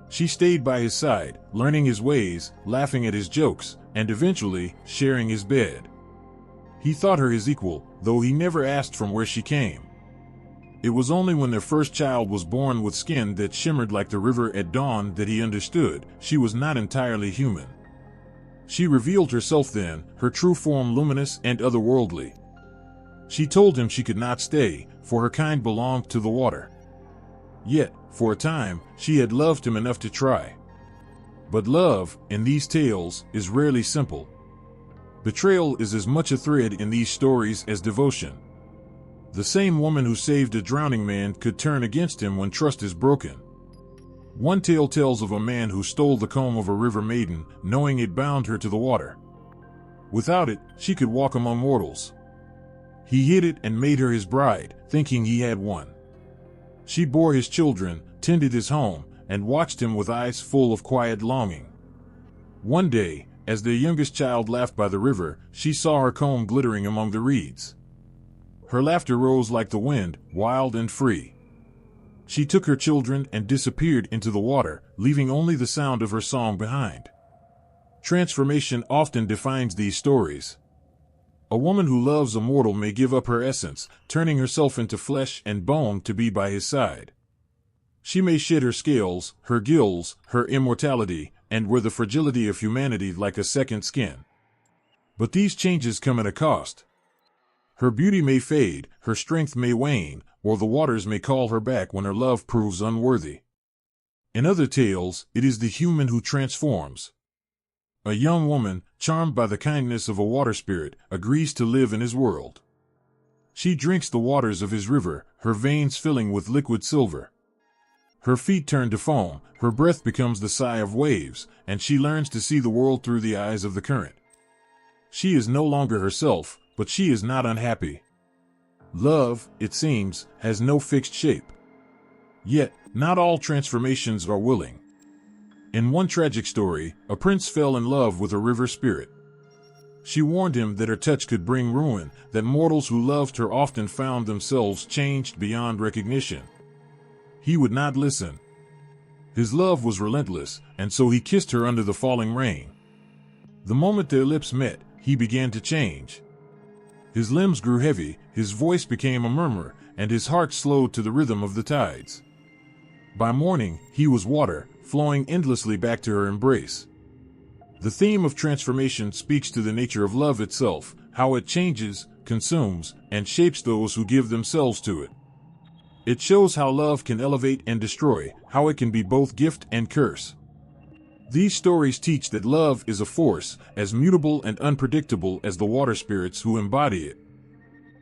She stayed by his side, learning his ways, laughing at his jokes, and eventually, sharing his bed. He thought her his equal, though he never asked from where she came. It was only when their first child was born with skin that shimmered like the river at dawn that he understood she was not entirely human. She revealed herself then, her true form luminous and otherworldly. She told him she could not stay, for her kind belonged to the water. Yet, for a time, she had loved him enough to try. But love, in these tales, is rarely simple. Betrayal is as much a thread in these stories as devotion. The same woman who saved a drowning man could turn against him when trust is broken. One tale tells of a man who stole the comb of a river maiden, knowing it bound her to the water. Without it, she could walk among mortals. He hid it and made her his bride, thinking he had won. She bore his children, tended his home, and watched him with eyes full of quiet longing. One day, as their youngest child laughed by the river, she saw her comb glittering among the reeds. Her laughter rose like the wind, wild and free. She took her children and disappeared into the water, leaving only the sound of her song behind. Transformation often defines these stories. A woman who loves a mortal may give up her essence, turning herself into flesh and bone to be by his side. She may shed her scales, her gills, her immortality, and wear the fragility of humanity like a second skin. But these changes come at a cost. Her beauty may fade, her strength may wane, or the waters may call her back when her love proves unworthy. In other tales, it is the human who transforms. A young woman, charmed by the kindness of a water spirit, agrees to live in his world. She drinks the waters of his river, her veins filling with liquid silver. Her feet turn to foam, her breath becomes the sigh of waves, and she learns to see the world through the eyes of the current. She is no longer herself, but she is not unhappy. Love, it seems, has no fixed shape. Yet, not all transformations are willing. In one tragic story, a prince fell in love with a river spirit. She warned him that her touch could bring ruin, that mortals who loved her often found themselves changed beyond recognition. He would not listen. His love was relentless, and so he kissed her under the falling rain. The moment their lips met, he began to change. His limbs grew heavy, his voice became a murmur, and his heart slowed to the rhythm of the tides. By morning, he was water, flowing endlessly back to her embrace. The theme of transformation speaks to the nature of love itself, how it changes, consumes, and shapes those who give themselves to it. It shows how love can elevate and destroy, how it can be both gift and curse. These stories teach that love is a force, as mutable and unpredictable as the water spirits who embody it.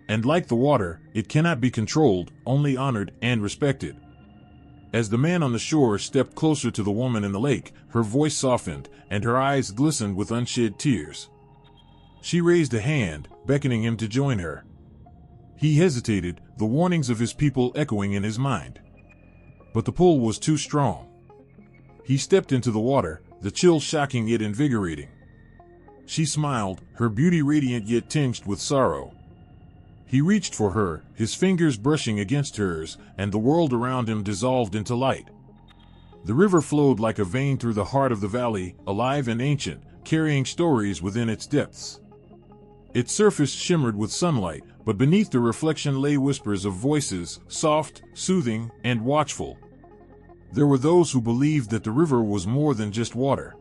And like the water, it cannot be controlled, only honored and respected. As the man on the shore stepped closer to the woman in the lake, her voice softened, and her eyes glistened with unshed tears. She raised a hand, beckoning him to join her. He hesitated, the warnings of his people echoing in his mind. But the pull was too strong. He stepped into the water, the chill shocking yet invigorating. She smiled, her beauty radiant yet tinged with sorrow. He reached for her, his fingers brushing against hers, and the world around him dissolved into light. The river flowed like a vein through the heart of the valley, alive and ancient, carrying stories within its depths. Its surface shimmered with sunlight, but beneath the reflection lay whispers of voices, soft, soothing, and watchful. There were those who believed that the river was more than just water.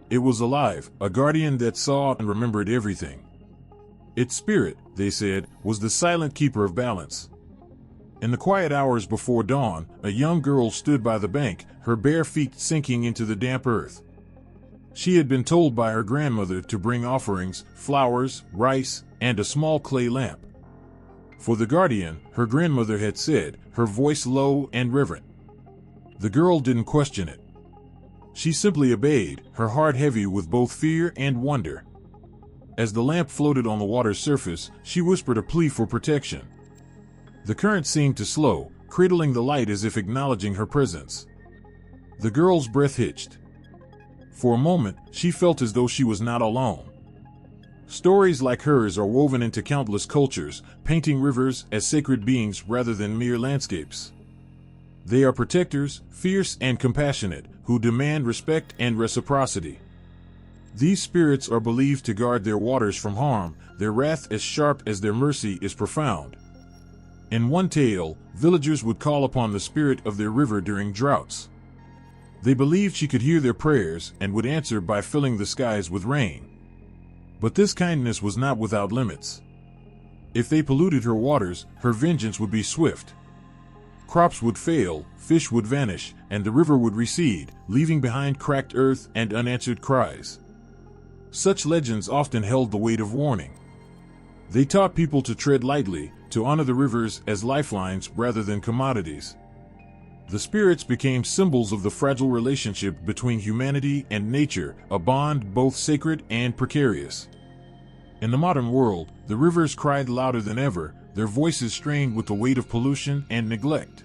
It was alive, a guardian that saw and remembered everything. Its spirit, they said, was the silent keeper of balance. In the quiet hours before dawn, a young girl stood by the bank, her bare feet sinking into the damp earth. She had been told by her grandmother to bring offerings, flowers, rice, and a small clay lamp. For the guardian, her grandmother had said, her voice low and reverent. The girl didn't question it. She simply obeyed, her heart heavy with both fear and wonder. As the lamp floated on the water's surface, she whispered a plea for protection. The current seemed to slow, cradling the light as if acknowledging her presence. The girl's breath hitched. For a moment, she felt as though she was not alone. Stories like hers are woven into countless cultures, painting rivers as sacred beings rather than mere landscapes. They are protectors, fierce and compassionate, who demand respect and reciprocity. These spirits are believed to guard their waters from harm, their wrath as sharp as their mercy is profound. In one tale, villagers would call upon the spirit of their river during droughts. They believed she could hear their prayers and would answer by filling the skies with rain. But this kindness was not without limits. If they polluted her waters, her vengeance would be swift. Crops would fail, fish would vanish, and the river would recede, leaving behind cracked earth and unanswered cries. Such legends often held the weight of warning. They taught people to tread lightly, to honor the rivers as lifelines rather than commodities. The spirits became symbols of the fragile relationship between humanity and nature, a bond both sacred and precarious. In the modern world, the rivers cried louder than ever, their voices strained with the weight of pollution and neglect.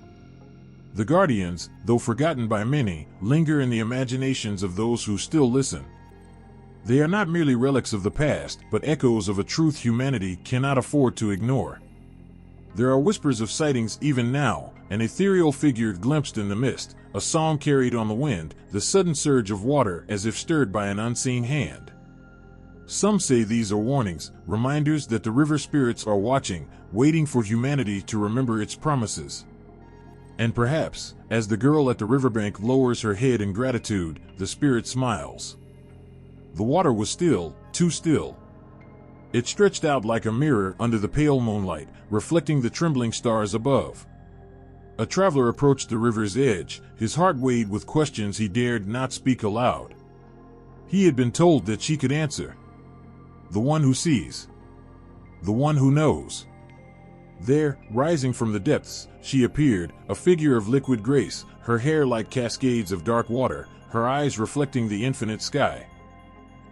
The guardians, though forgotten by many, linger in the imaginations of those who still listen. They are not merely relics of the past, but echoes of a truth humanity cannot afford to ignore. There are whispers of sightings even now, an ethereal figure glimpsed in the mist, a song carried on the wind, the sudden surge of water as if stirred by an unseen hand. Some say these are warnings, reminders that the river spirits are watching, waiting for humanity to remember its promises. And perhaps, as the girl at the riverbank lowers her head in gratitude, the spirit smiles. The water was still, too still. It stretched out like a mirror under the pale moonlight, reflecting the trembling stars above. A traveler approached the river's edge, his heart weighed with questions he dared not speak aloud. He had been told that she could answer. The one who sees. The one who knows. There, rising from the depths, she appeared, a figure of liquid grace, her hair like cascades of dark water, her eyes reflecting the infinite sky.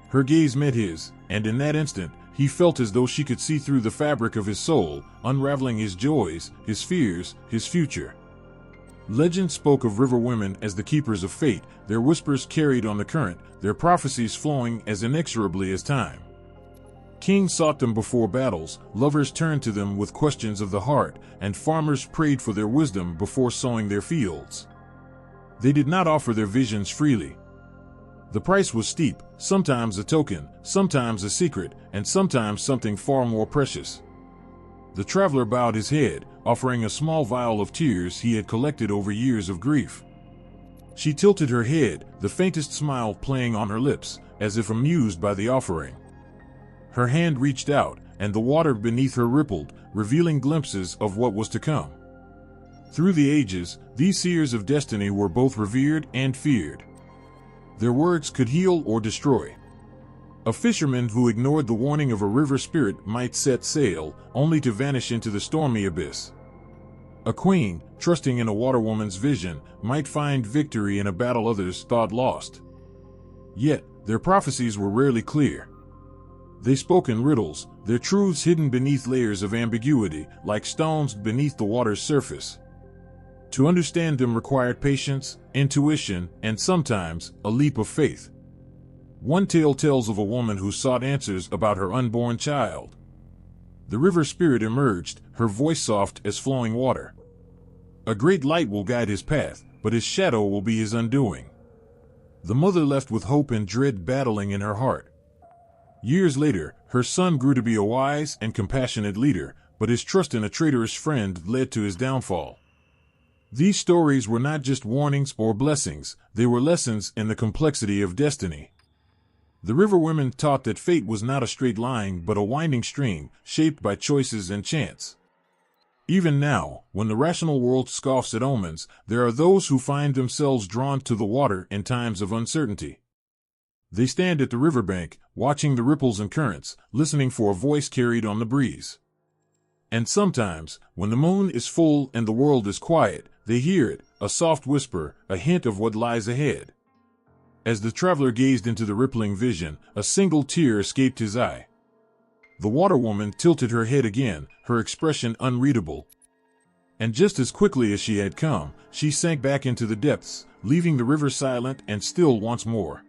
Her gaze met his, and in that instant, he felt as though she could see through the fabric of his soul, unraveling his joys, his fears, his future. Legend spoke of river women as the keepers of fate, their whispers carried on the current, their prophecies flowing as inexorably as time. Kings sought them before battles, lovers turned to them with questions of the heart, and farmers prayed for their wisdom before sowing their fields. They did not offer their visions freely. The price was steep, sometimes a token, sometimes a secret, and sometimes something far more precious. The traveler bowed his head, offering a small vial of tears he had collected over years of grief. She tilted her head, the faintest smile playing on her lips, as if amused by the offering. Her hand reached out, and the water beneath her rippled, revealing glimpses of what was to come. Through the ages, these seers of destiny were both revered and feared. Their words could heal or destroy. A fisherman who ignored the warning of a river spirit might set sail, only to vanish into the stormy abyss. A queen, trusting in a waterwoman's vision, might find victory in a battle others thought lost. Yet, their prophecies were rarely clear. They spoke in riddles, their truths hidden beneath layers of ambiguity, like stones beneath the water's surface. To understand them required patience, intuition, and sometimes, a leap of faith. One tale tells of a woman who sought answers about her unborn child. The river spirit emerged, her voice soft as flowing water. A great light will guide his path, but his shadow will be his undoing. The mother left with hope and dread battling in her heart. Years later, her son grew to be a wise and compassionate leader, but his trust in a traitorous friend led to his downfall. These stories were not just warnings or blessings, they were lessons in the complexity of destiny. The river women taught that fate was not a straight line but a winding stream, shaped by choices and chance. Even now, when the rational world scoffs at omens, there are those who find themselves drawn to the water in times of uncertainty. They stand at the riverbank, watching the ripples and currents, listening for a voice carried on the breeze. And sometimes, when the moon is full and the world is quiet, they hear it, a soft whisper, a hint of what lies ahead. As the traveler gazed into the rippling vision, a single tear escaped his eye. The water woman tilted her head again, her expression unreadable. And just as quickly as she had come, she sank back into the depths, leaving the river silent and still once more.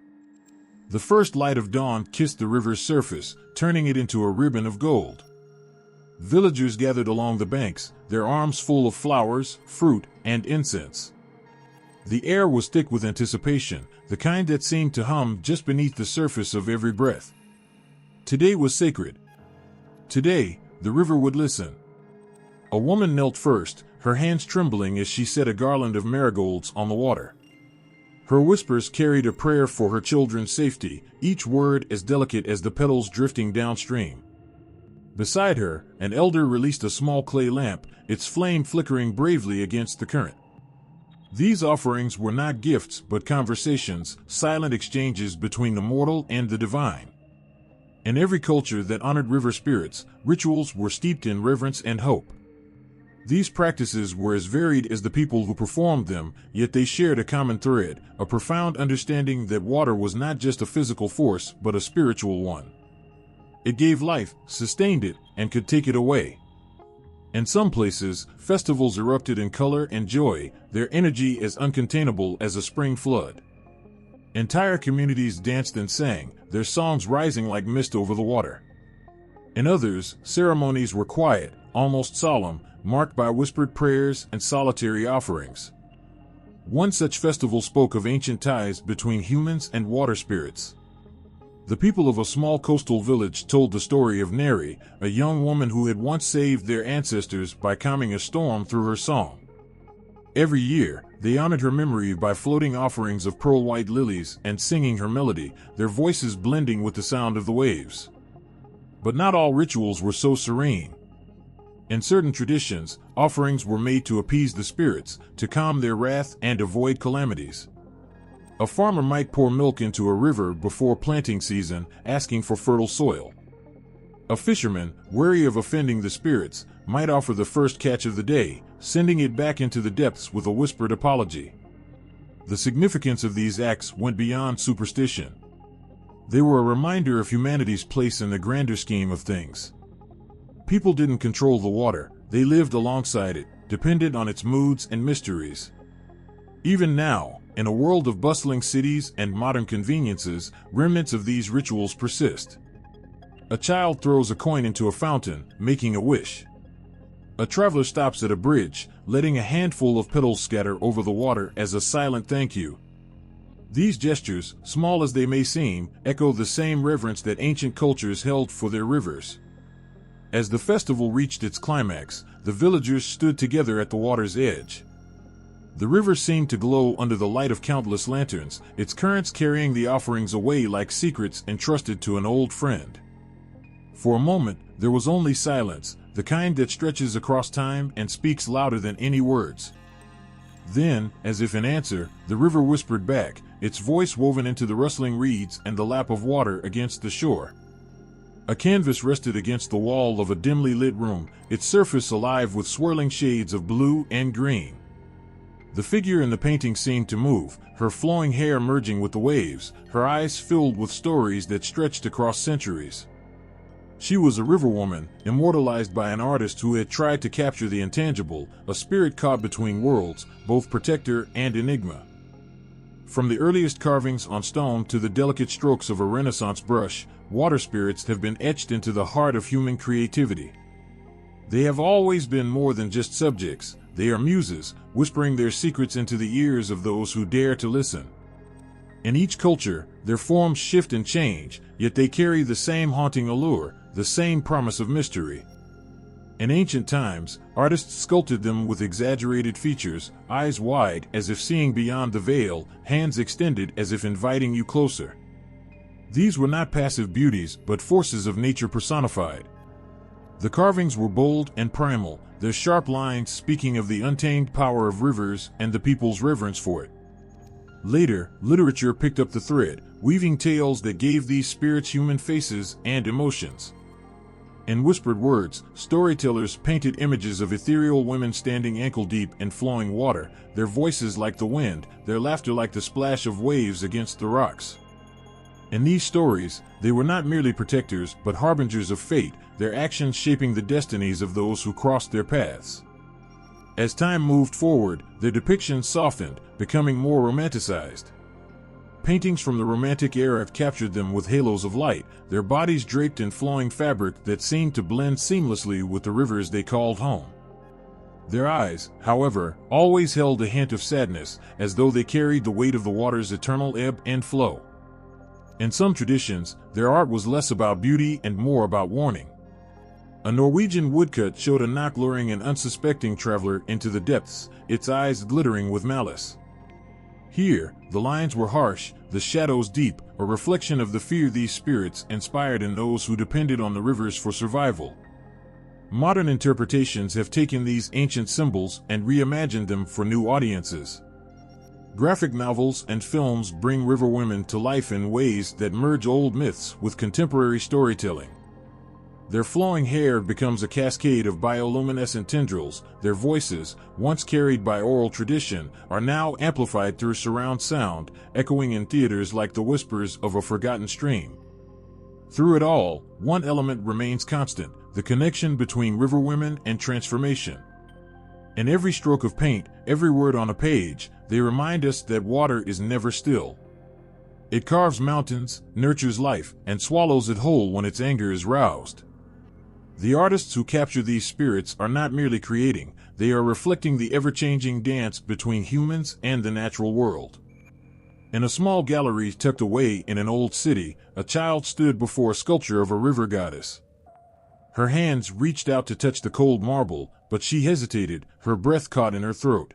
The first light of dawn kissed the river's surface, turning it into a ribbon of gold. Villagers gathered along the banks, their arms full of flowers, fruit, and incense. The air was thick with anticipation, the kind that seemed to hum just beneath the surface of every breath. Today was sacred. Today, the river would listen. A woman knelt first, her hands trembling as she set a garland of marigolds on the water. Her whispers carried a prayer for her children's safety, each word as delicate as the petals drifting downstream. Beside her, an elder released a small clay lamp, its flame flickering bravely against the current. These offerings were not gifts but conversations, silent exchanges between the mortal and the divine. In every culture that honored river spirits, rituals were steeped in reverence and hope. These practices were as varied as the people who performed them, yet they shared a common thread, a profound understanding that water was not just a physical force but a spiritual one. It gave life, sustained it, and could take it away. In some places, festivals erupted in color and joy, their energy as uncontainable as a spring flood. Entire communities danced and sang, their songs rising like mist over the water. In others, ceremonies were quiet, almost solemn, marked by whispered prayers and solitary offerings. One such festival spoke of ancient ties between humans and water spirits. The people of a small coastal village told the story of Neri, a young woman who had once saved their ancestors by calming a storm through her song. Every year, they honored her memory by floating offerings of pearl-white lilies and singing her melody, their voices blending with the sound of the waves. But not all rituals were so serene. In certain traditions, offerings were made to appease the spirits, to calm their wrath and avoid calamities. A farmer might pour milk into a river before planting season, asking for fertile soil. A fisherman, wary of offending the spirits, might offer the first catch of the day, sending it back into the depths with a whispered apology. The significance of these acts went beyond superstition. They were a reminder of humanity's place in the grander scheme of things. People didn't control the water, they lived alongside it, dependent on its moods and mysteries. Even now, in a world of bustling cities and modern conveniences, remnants of these rituals persist. A child throws a coin into a fountain, making a wish. A traveler stops at a bridge, letting a handful of petals scatter over the water as a silent thank you. These gestures, small as they may seem, echo the same reverence that ancient cultures held for their rivers. As the festival reached its climax, the villagers stood together at the water's edge. The river seemed to glow under the light of countless lanterns, its currents carrying the offerings away like secrets entrusted to an old friend. For a moment, there was only silence, the kind that stretches across time and speaks louder than any words. Then, as if in answer, the river whispered back, its voice woven into the rustling reeds and the lap of water against the shore. A canvas rested against the wall of a dimly lit room, its surface alive with swirling shades of blue and green. The figure in the painting seemed to move, her flowing hair merging with the waves, her eyes filled with stories that stretched across centuries. She was a river woman, immortalized by an artist who had tried to capture the intangible, a spirit caught between worlds, both protector and enigma. From the earliest carvings on stone to the delicate strokes of a Renaissance brush, water spirits have been etched into the heart of human creativity. They have always been more than just subjects. They are muses, whispering their secrets into the ears of those who dare to listen. In each culture, their forms shift and change, yet they carry the same haunting allure, the same promise of mystery. In ancient times, artists sculpted them with exaggerated features, eyes wide as if seeing beyond the veil, hands extended as if inviting you closer. These were not passive beauties, but forces of nature personified. The carvings were bold and primal, their sharp lines speaking of the untamed power of rivers and the people's reverence for it. Later, literature picked up the thread, weaving tales that gave these spirits human faces and emotions. In whispered words, storytellers painted images of ethereal women standing ankle-deep in flowing water, their voices like the wind, their laughter like the splash of waves against the rocks. In these stories, they were not merely protectors but harbingers of fate, their actions shaping the destinies of those who crossed their paths. As time moved forward, their depictions softened, becoming more romanticized. Paintings from the Romantic era have captured them with halos of light, their bodies draped in flowing fabric that seemed to blend seamlessly with the rivers they called home. Their eyes, however, always held a hint of sadness, as though they carried the weight of the water's eternal ebb and flow. In some traditions, their art was less about beauty and more about warning. A Norwegian woodcut showed a knock luring an unsuspecting traveler into the depths, its eyes glittering with malice. Here, the lines were harsh, the shadows deep, a reflection of the fear these spirits inspired in those who depended on the rivers for survival. Modern interpretations have taken these ancient symbols and reimagined them for new audiences. Graphic novels and films bring river women to life in ways that merge old myths with contemporary storytelling. Their flowing hair becomes a cascade of bioluminescent tendrils, their voices, once carried by oral tradition, are now amplified through surround sound, echoing in theaters like the whispers of a forgotten stream. Through it all, one element remains constant, the connection between river women and transformation. In every stroke of paint, every word on a page, they remind us that water is never still. It carves mountains, nurtures life, and swallows it whole when its anger is roused. The artists who capture these spirits are not merely creating, they are reflecting the ever-changing dance between humans and the natural world. In a small gallery tucked away in an old city, a child stood before a sculpture of a river goddess. Her hands reached out to touch the cold marble, but she hesitated, her breath caught in her throat.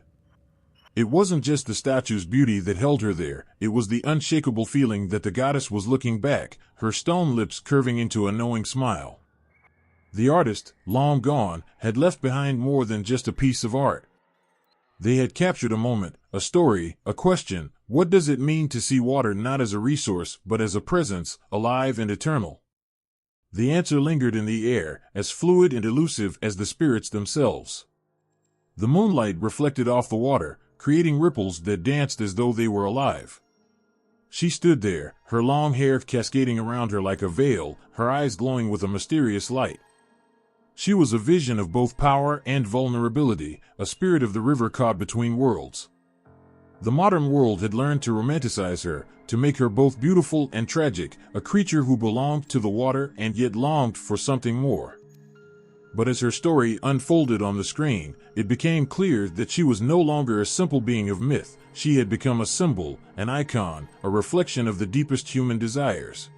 It wasn't just the statue's beauty that held her there, it was the unshakable feeling that the goddess was looking back, her stone lips curving into a knowing smile. The artist, long gone, had left behind more than just a piece of art. They had captured a moment, a story, a question: what does it mean to see water not as a resource but as a presence, alive and eternal? The answer lingered in the air, as fluid and elusive as the spirits themselves. The moonlight reflected off the water, creating ripples that danced as though they were alive. She stood there, her long hair cascading around her like a veil, her eyes glowing with a mysterious light. She was a vision of both power and vulnerability, a spirit of the river caught between worlds. The modern world had learned to romanticize her, to make her both beautiful and tragic, a creature who belonged to the water and yet longed for something more. But as her story unfolded on the screen, it became clear that she was no longer a simple being of myth. She had become a symbol, an icon, a reflection of the deepest human desires.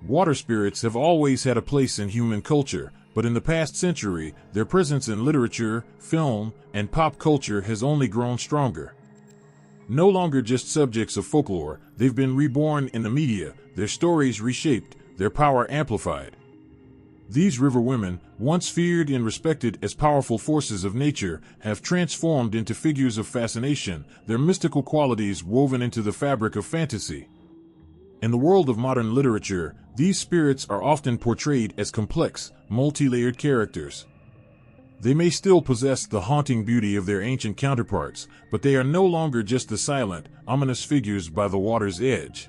Water spirits have always had a place in human culture, but in the past century, their presence in literature, film, and pop culture has only grown stronger. No longer just subjects of folklore, they've been reborn in the media, their stories reshaped, their power amplified. These river women, once feared and respected as powerful forces of nature, have transformed into figures of fascination, their mystical qualities woven into the fabric of fantasy. In the world of modern literature, these spirits are often portrayed as complex, multi-layered characters. They may still possess the haunting beauty of their ancient counterparts, but they are no longer just the silent, ominous figures by the water's edge.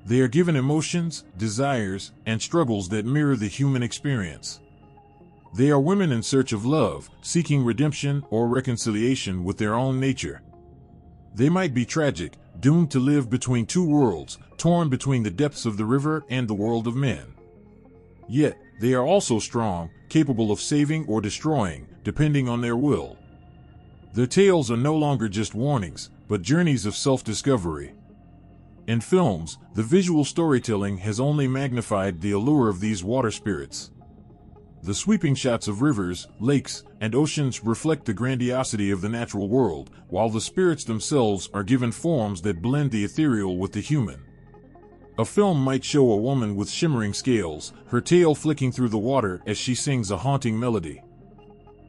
They are given emotions, desires, and struggles that mirror the human experience. They are women in search of love, seeking redemption or reconciliation with their own nature. They might be tragic, doomed to live between two worlds, torn between the depths of the river and the world of men. Yet, they are also strong, capable of saving or destroying, depending on their will. Their tales are no longer just warnings, but journeys of self-discovery. In films, the visual storytelling has only magnified the allure of these water spirits. The sweeping shots of rivers, lakes, and oceans reflect the grandiosity of the natural world, while the spirits themselves are given forms that blend the ethereal with the human. A film might show a woman with shimmering scales, her tail flicking through the water as she sings a haunting melody.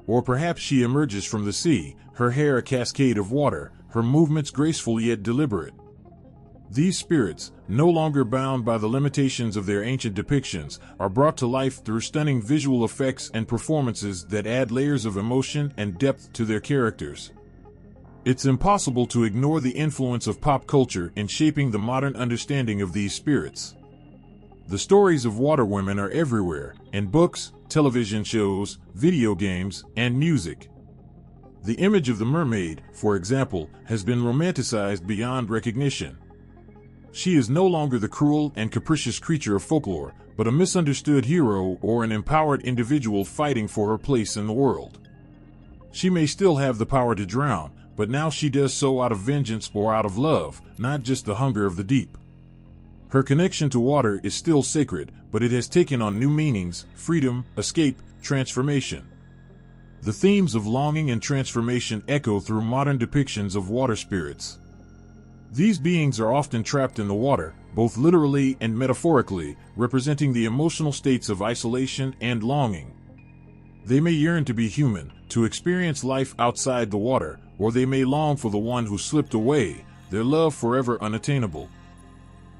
Or perhaps she emerges from the sea, her hair a cascade of water, her movements graceful yet deliberate. These spirits, no longer bound by the limitations of their ancient depictions, are brought to life through stunning visual effects and performances that add layers of emotion and depth to their characters. It's impossible to ignore the influence of pop culture in shaping the modern understanding of these spirits. The stories of water women are everywhere, in books, television shows, video games, and music. The image of the mermaid, for example, has been romanticized beyond recognition. She is no longer the cruel and capricious creature of folklore, but a misunderstood hero or an empowered individual fighting for her place in the world. She may still have the power to drown, but now she does so out of vengeance or out of love, not just the hunger of the deep. Her connection to water is still sacred, but it has taken on new meanings: freedom, escape, transformation. The themes of longing and transformation echo through modern depictions of water spirits. These beings are often trapped in the water, both literally and metaphorically, representing the emotional states of isolation and longing. They may yearn to be human, to experience life outside the water, or they may long for the one who slipped away, their love forever unattainable.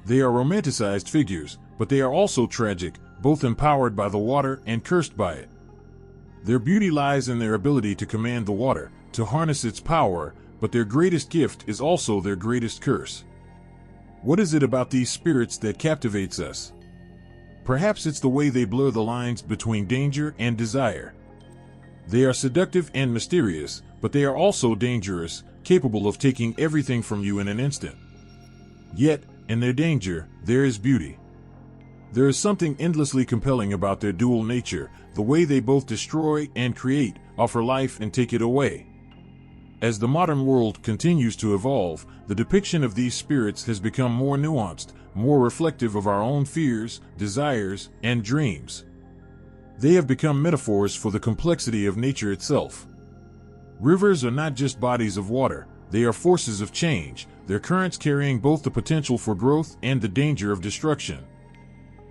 They are romanticized figures, but they are also tragic, both empowered by the water and cursed by it. Their beauty lies in their ability to command the water, to harness its power, but their greatest gift is also their greatest curse. What is it about these spirits that captivates us? Perhaps it's the way they blur the lines between danger and desire. They are seductive and mysterious, but they are also dangerous, capable of taking everything from you in an instant. Yet, in their danger, there is beauty. There is something endlessly compelling about their dual nature, the way they both destroy and create, offer life and take it away. As the modern world continues to evolve, the depiction of these spirits has become more nuanced, more reflective of our own fears, desires, and dreams. They have become metaphors for the complexity of nature itself. Rivers are not just bodies of water, they are forces of change, their currents carrying both the potential for growth and the danger of destruction.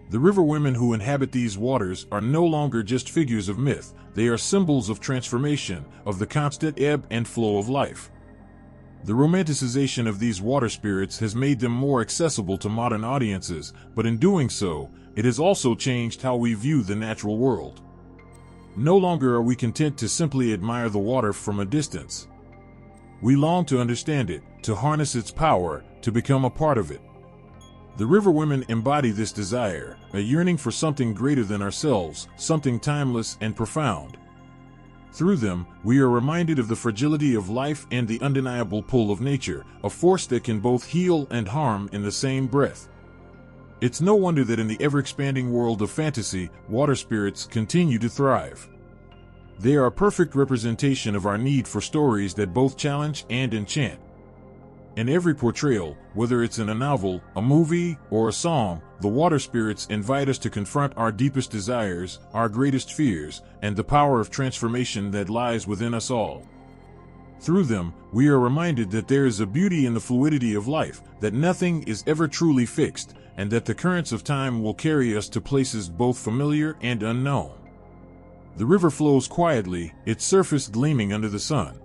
The river women who inhabit these waters are no longer just figures of myth, they are symbols of transformation, of the constant ebb and flow of life. The romanticization of these water spirits has made them more accessible to modern audiences, but in doing so, it has also changed how we view the natural world. No longer are we content to simply admire the water from a distance. We long to understand it, to harness its power, to become a part of it. The river women embody this desire, a yearning for something greater than ourselves, something timeless and profound. Through them, we are reminded of the fragility of life and the undeniable pull of nature, a force that can both heal and harm in the same breath. It's no wonder that in the ever-expanding world of fantasy, water spirits continue to thrive. They are a perfect representation of our need for stories that both challenge and enchant. In every portrayal, whether it's in a novel, a movie, or a song, the water spirits invite us to confront our deepest desires, our greatest fears, and the power of transformation that lies within us all. Through them, we are reminded that there is a beauty in the fluidity of life, that nothing is ever truly fixed, and that the currents of time will carry us to places both familiar and unknown. The river flows quietly, its surface gleaming under the sun.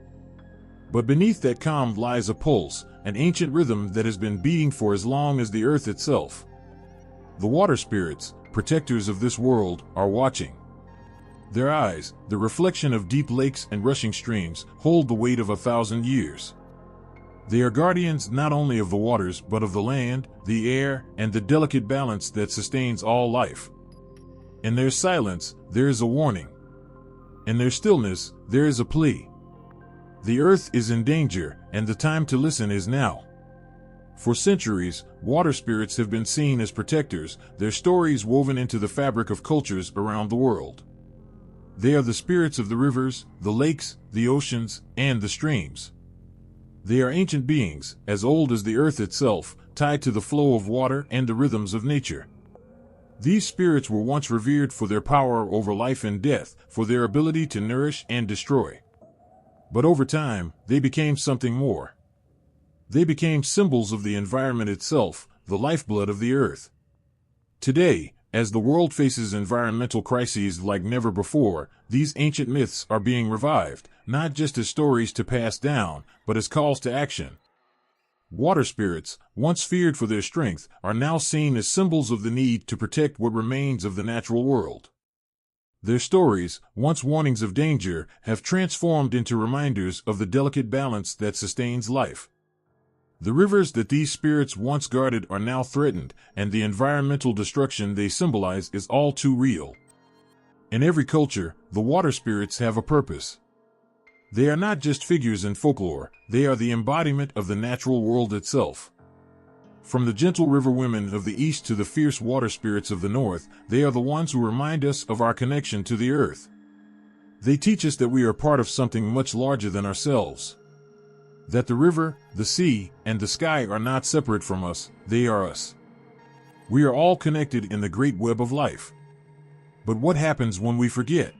But beneath that calm lies a pulse, an ancient rhythm that has been beating for as long as the earth itself. The water spirits, protectors of this world, are watching. Their eyes, the reflection of deep lakes and rushing streams, hold the weight of 1,000 years. They are guardians not only of the waters but of the land, the air, and the delicate balance that sustains all life. In their silence, there is a warning. In their stillness, there is a plea. The earth is in danger, and the time to listen is now. For centuries, water spirits have been seen as protectors, their stories woven into the fabric of cultures around the world. They are the spirits of the rivers, the lakes, the oceans, and the streams. They are ancient beings, as old as the earth itself, tied to the flow of water and the rhythms of nature. These spirits were once revered for their power over life and death, for their ability to nourish and destroy. But over time, they became something more. They became symbols of the environment itself, the lifeblood of the earth. Today, as the world faces environmental crises like never before, these ancient myths are being revived, not just as stories to pass down, but as calls to action. Water spirits, once feared for their strength, are now seen as symbols of the need to protect what remains of the natural world. Their stories, once warnings of danger, have transformed into reminders of the delicate balance that sustains life. The rivers that these spirits once guarded are now threatened, and the environmental destruction they symbolize is all too real. In every culture, the water spirits have a purpose. They are not just figures in folklore, they are the embodiment of the natural world itself. From the gentle river women of the east to the fierce water spirits of the north, they are the ones who remind us of our connection to the earth. They teach us that we are part of something much larger than ourselves. That the river, the sea, and the sky are not separate from us, they are us. We are all connected in the great web of life. But what happens when we forget?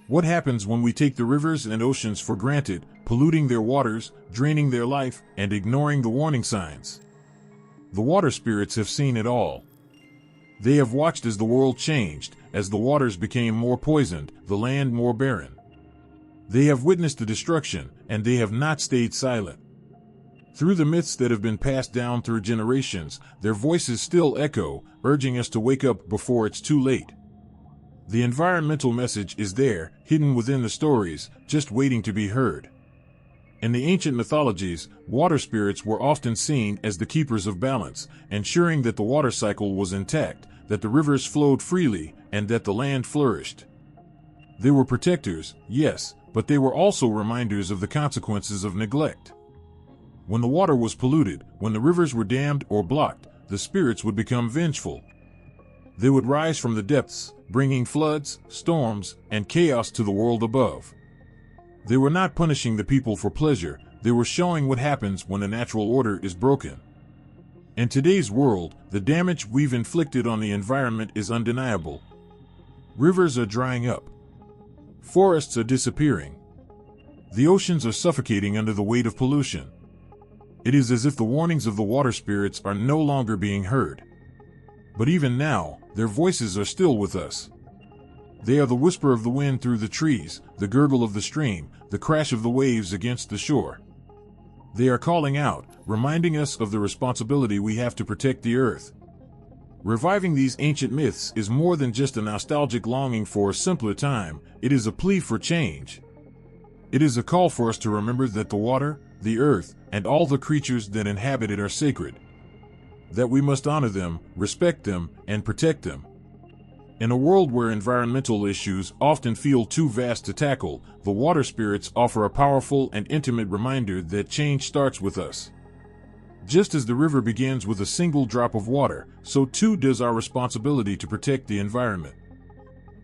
What happens when we take the rivers and oceans for granted, polluting their waters, draining their life, and ignoring the warning signs? The water spirits have seen it all. They have watched as the world changed, as the waters became more poisoned, the land more barren. They have witnessed the destruction, and they have not stayed silent. Through the myths that have been passed down through generations, their voices still echo, urging us to wake up before it's too late. The environmental message is there, hidden within the stories, just waiting to be heard. In the ancient mythologies, water spirits were often seen as the keepers of balance, ensuring that the water cycle was intact, that the rivers flowed freely, and that the land flourished. They were protectors, yes, but they were also reminders of the consequences of neglect. When the water was polluted, when the rivers were dammed or blocked, the spirits would become vengeful. They would rise from the depths, bringing floods, storms, and chaos to the world above. They were not punishing the people for pleasure, they were showing what happens when the natural order is broken. In today's world, the damage we've inflicted on the environment is undeniable. Rivers are drying up. Forests are disappearing. The oceans are suffocating under the weight of pollution. It is as if the warnings of the water spirits are no longer being heard. But even now, their voices are still with us. They are the whisper of the wind through the trees, the gurgle of the stream, the crash of the waves against the shore. They are calling out, reminding us of the responsibility we have to protect the earth. Reviving these ancient myths is more than just a nostalgic longing for a simpler time, it is a plea for change. It is a call for us to remember that the water, the earth, and all the creatures that inhabit it are sacred. That we must honor them, respect them, and protect them. In a world where environmental issues often feel too vast to tackle, the water spirits offer a powerful and intimate reminder that change starts with us. Just as the river begins with a single drop of water, so too does our responsibility to protect the environment.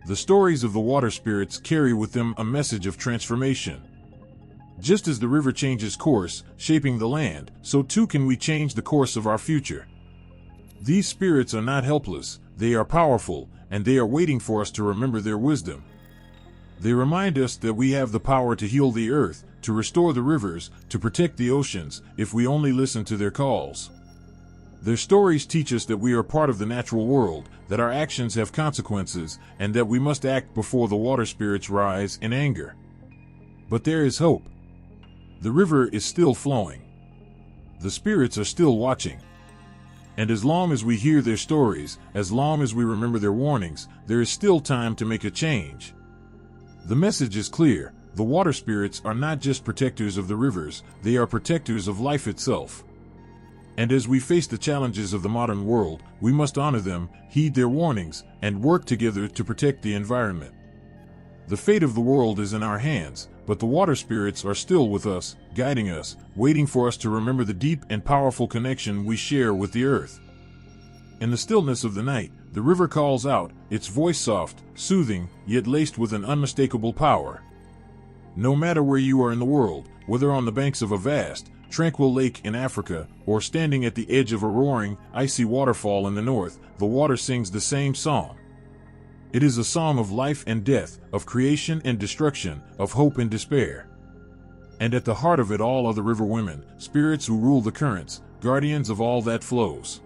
The stories of the water spirits carry with them a message of transformation. Just as the river changes course, shaping the land, so too can we change the course of our future. These spirits are not helpless, they are powerful, and they are waiting for us to remember their wisdom. They remind us that we have the power to heal the earth, to restore the rivers, to protect the oceans, if we only listen to their calls. Their stories teach us that we are part of the natural world, that our actions have consequences, and that we must act before the water spirits rise in anger. But there is hope. The river is still flowing. The spirits are still watching. And as long as we hear their stories, as long as we remember their warnings, there is still time to make a change. The message is clear. The water spirits are not just protectors of the rivers, they are protectors of life itself. And as we face the challenges of the modern world, we must honor them, heed their warnings, and work together to protect the environment. The fate of the world is in our hands, but the water spirits are still with us, guiding us, waiting for us to remember the deep and powerful connection we share with the earth. In the stillness of the night, the river calls out, its voice soft, soothing, yet laced with an unmistakable power. No matter where you are in the world, whether on the banks of a vast, tranquil lake in Africa, or standing at the edge of a roaring, icy waterfall in the north, the water sings the same song. It is a song of life and death, of creation and destruction, of hope and despair. And at the heart of it all are the river women, spirits who rule the currents, guardians of all that flows.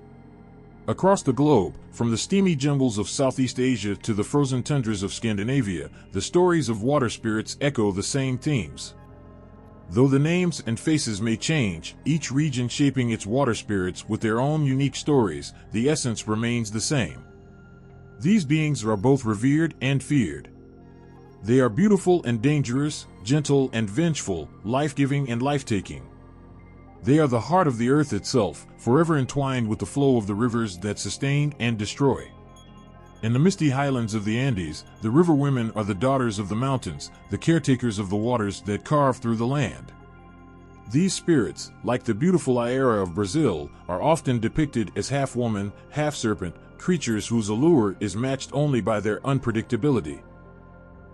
Across the globe, from the steamy jungles of Southeast Asia to the frozen tundras of Scandinavia, the stories of water spirits echo the same themes. Though the names and faces may change, each region shaping its water spirits with their own unique stories, the essence remains the same. These beings are both revered and feared. They are beautiful and dangerous, gentle and vengeful, life-giving and life-taking. They are the heart of the earth itself, forever entwined with the flow of the rivers that sustain and destroy. In the misty highlands of the Andes, the river women are the daughters of the mountains, the caretakers of the waters that carve through the land. These spirits, like the beautiful Aera of Brazil, are often depicted as half-woman, half-serpent, creatures whose allure is matched only by their unpredictability.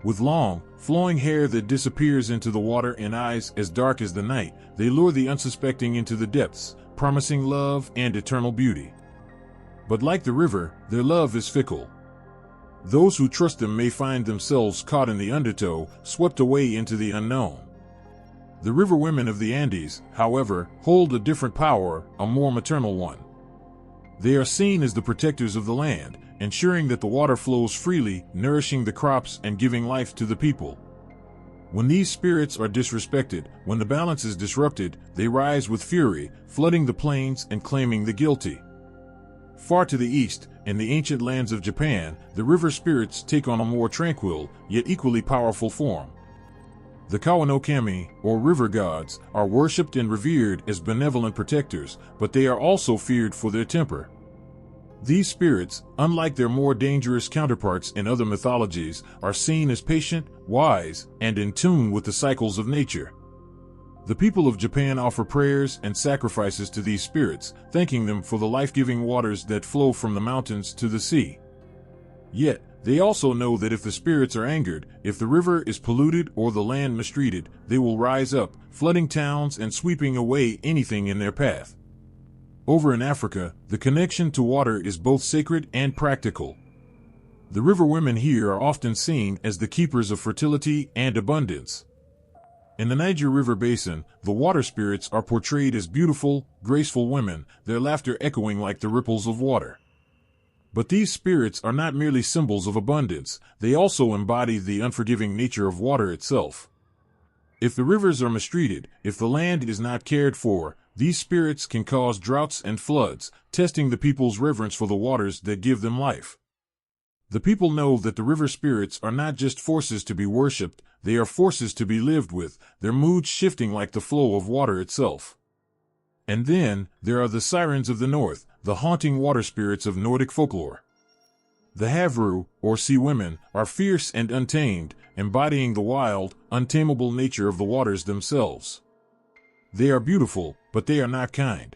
With long, flowing hair that disappears into the water and eyes as dark as the night, they lure the unsuspecting into the depths, promising love and eternal beauty. But like the river, their love is fickle. Those who trust them may find themselves caught in the undertow, swept away into the unknown. The river women of the Andes, however, hold a different power, a more maternal one. They are seen as the protectors of the land, ensuring that the water flows freely, nourishing the crops and giving life to the people. When these spirits are disrespected, when the balance is disrupted, they rise with fury, flooding the plains and claiming the guilty. Far to the east, in the ancient lands of Japan, the river spirits take on a more tranquil, yet equally powerful form. The Kawanokami, or river gods, are worshipped and revered as benevolent protectors, but they are also feared for their temper. These spirits, unlike their more dangerous counterparts in other mythologies, are seen as patient, wise, and in tune with the cycles of nature. The people of Japan offer prayers and sacrifices to these spirits, thanking them for the life-giving waters that flow from the mountains to the sea. Yet, they also know that if the spirits are angered, if the river is polluted or the land mistreated, they will rise up, flooding towns and sweeping away anything in their path. Over in Africa, the connection to water is both sacred and practical. The river women here are often seen as the keepers of fertility and abundance. In the Niger River basin, the water spirits are portrayed as beautiful, graceful women, their laughter echoing like the ripples of water. But these spirits are not merely symbols of abundance, they also embody the unforgiving nature of water itself. If the rivers are mistreated, if the land is not cared for, these spirits can cause droughts and floods, testing the people's reverence for the waters that give them life. The people know that the river spirits are not just forces to be worshipped, they are forces to be lived with, their moods shifting like the flow of water itself. And then, there are the sirens of the north, the haunting water spirits of Nordic folklore. The Havru, or sea women, are fierce and untamed, embodying the wild, untamable nature of the waters themselves. They are beautiful, but they are not kind.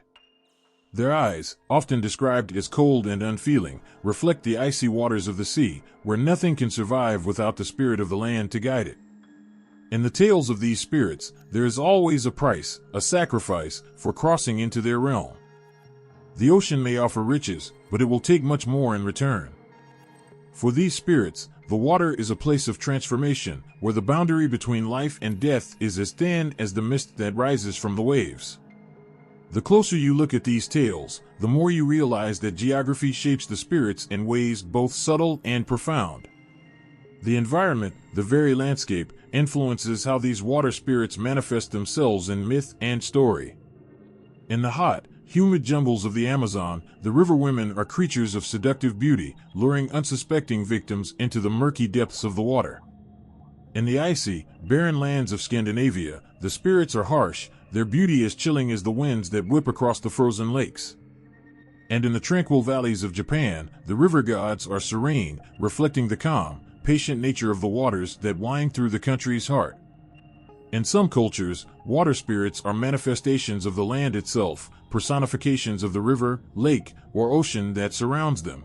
Their eyes, often described as cold and unfeeling, reflect the icy waters of the sea, where nothing can survive without the spirit of the land to guide it. In the tales of these spirits, there is always a price, a sacrifice, for crossing into their realm. The ocean may offer riches, but it will take much more in return. For these spirits, the water is a place of transformation, where the boundary between life and death is as thin as the mist that rises from the waves. The closer you look at these tales, the more you realize that geography shapes the spirits in ways both subtle and profound. The environment, the very landscape, influences how these water spirits manifest themselves in myth and story. In the hot, humid jungles of the Amazon, the river women are creatures of seductive beauty, luring unsuspecting victims into the murky depths of the water. In the icy, barren lands of Scandinavia, the spirits are harsh, their beauty as chilling as the winds that whip across the frozen lakes. And in the tranquil valleys of Japan, the river gods are serene, reflecting the calm, patient nature of the waters that wind through the country's heart. In some cultures, water spirits are manifestations of the land itself, personifications of the river, lake, or ocean that surrounds them.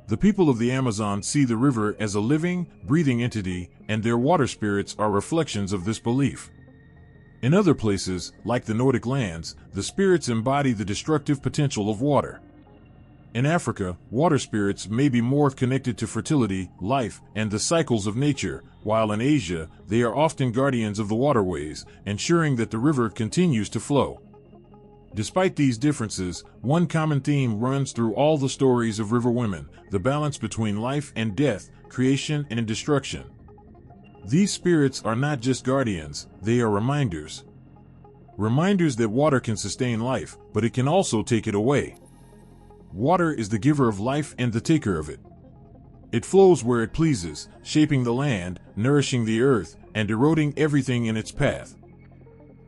The people of the Amazon see the river as a living, breathing entity, and their water spirits are reflections of this belief. In other places, like the Nordic lands, the spirits embody the destructive potential of water. In Africa, water spirits may be more connected to fertility, life, and the cycles of nature, while in Asia, they are often guardians of the waterways, ensuring that the river continues to flow. Despite these differences, one common theme runs through all the stories of river women: the balance between life and death, creation and destruction. These spirits are not just guardians, they are reminders. Reminders that water can sustain life, but it can also take it away. Water is the giver of life and the taker of it. It flows where it pleases, shaping the land, nourishing the earth, and eroding everything in its path.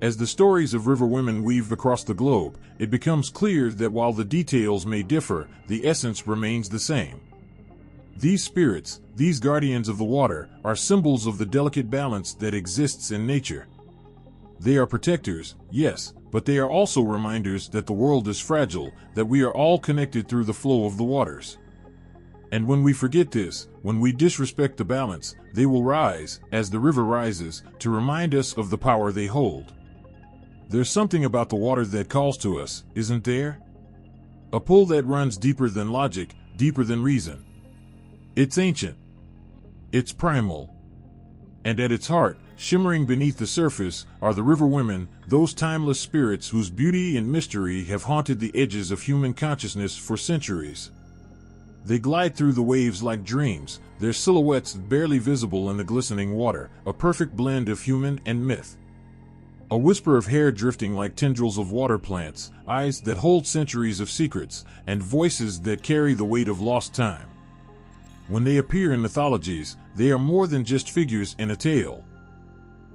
As the stories of river women weave across the globe, it becomes clear that while the details may differ, the essence remains the same. These spirits, these guardians of the water, are symbols of the delicate balance that exists in nature. They are protectors, yes, but they are also reminders that the world is fragile, that we are all connected through the flow of the waters. And when we forget this, when we disrespect the balance, they will rise, as the river rises, to remind us of the power they hold. There's something about the water that calls to us, isn't there? A pull that runs deeper than logic, deeper than reason. It's ancient. It's primal. And at its heart, shimmering beneath the surface, are the river women, those timeless spirits whose beauty and mystery have haunted the edges of human consciousness for centuries. They glide through the waves like dreams, their silhouettes barely visible in the glistening water, a perfect blend of human and myth. A whisper of hair drifting like tendrils of water plants, eyes that hold centuries of secrets, and voices that carry the weight of lost time. When they appear in mythologies, they are more than just figures in a tale.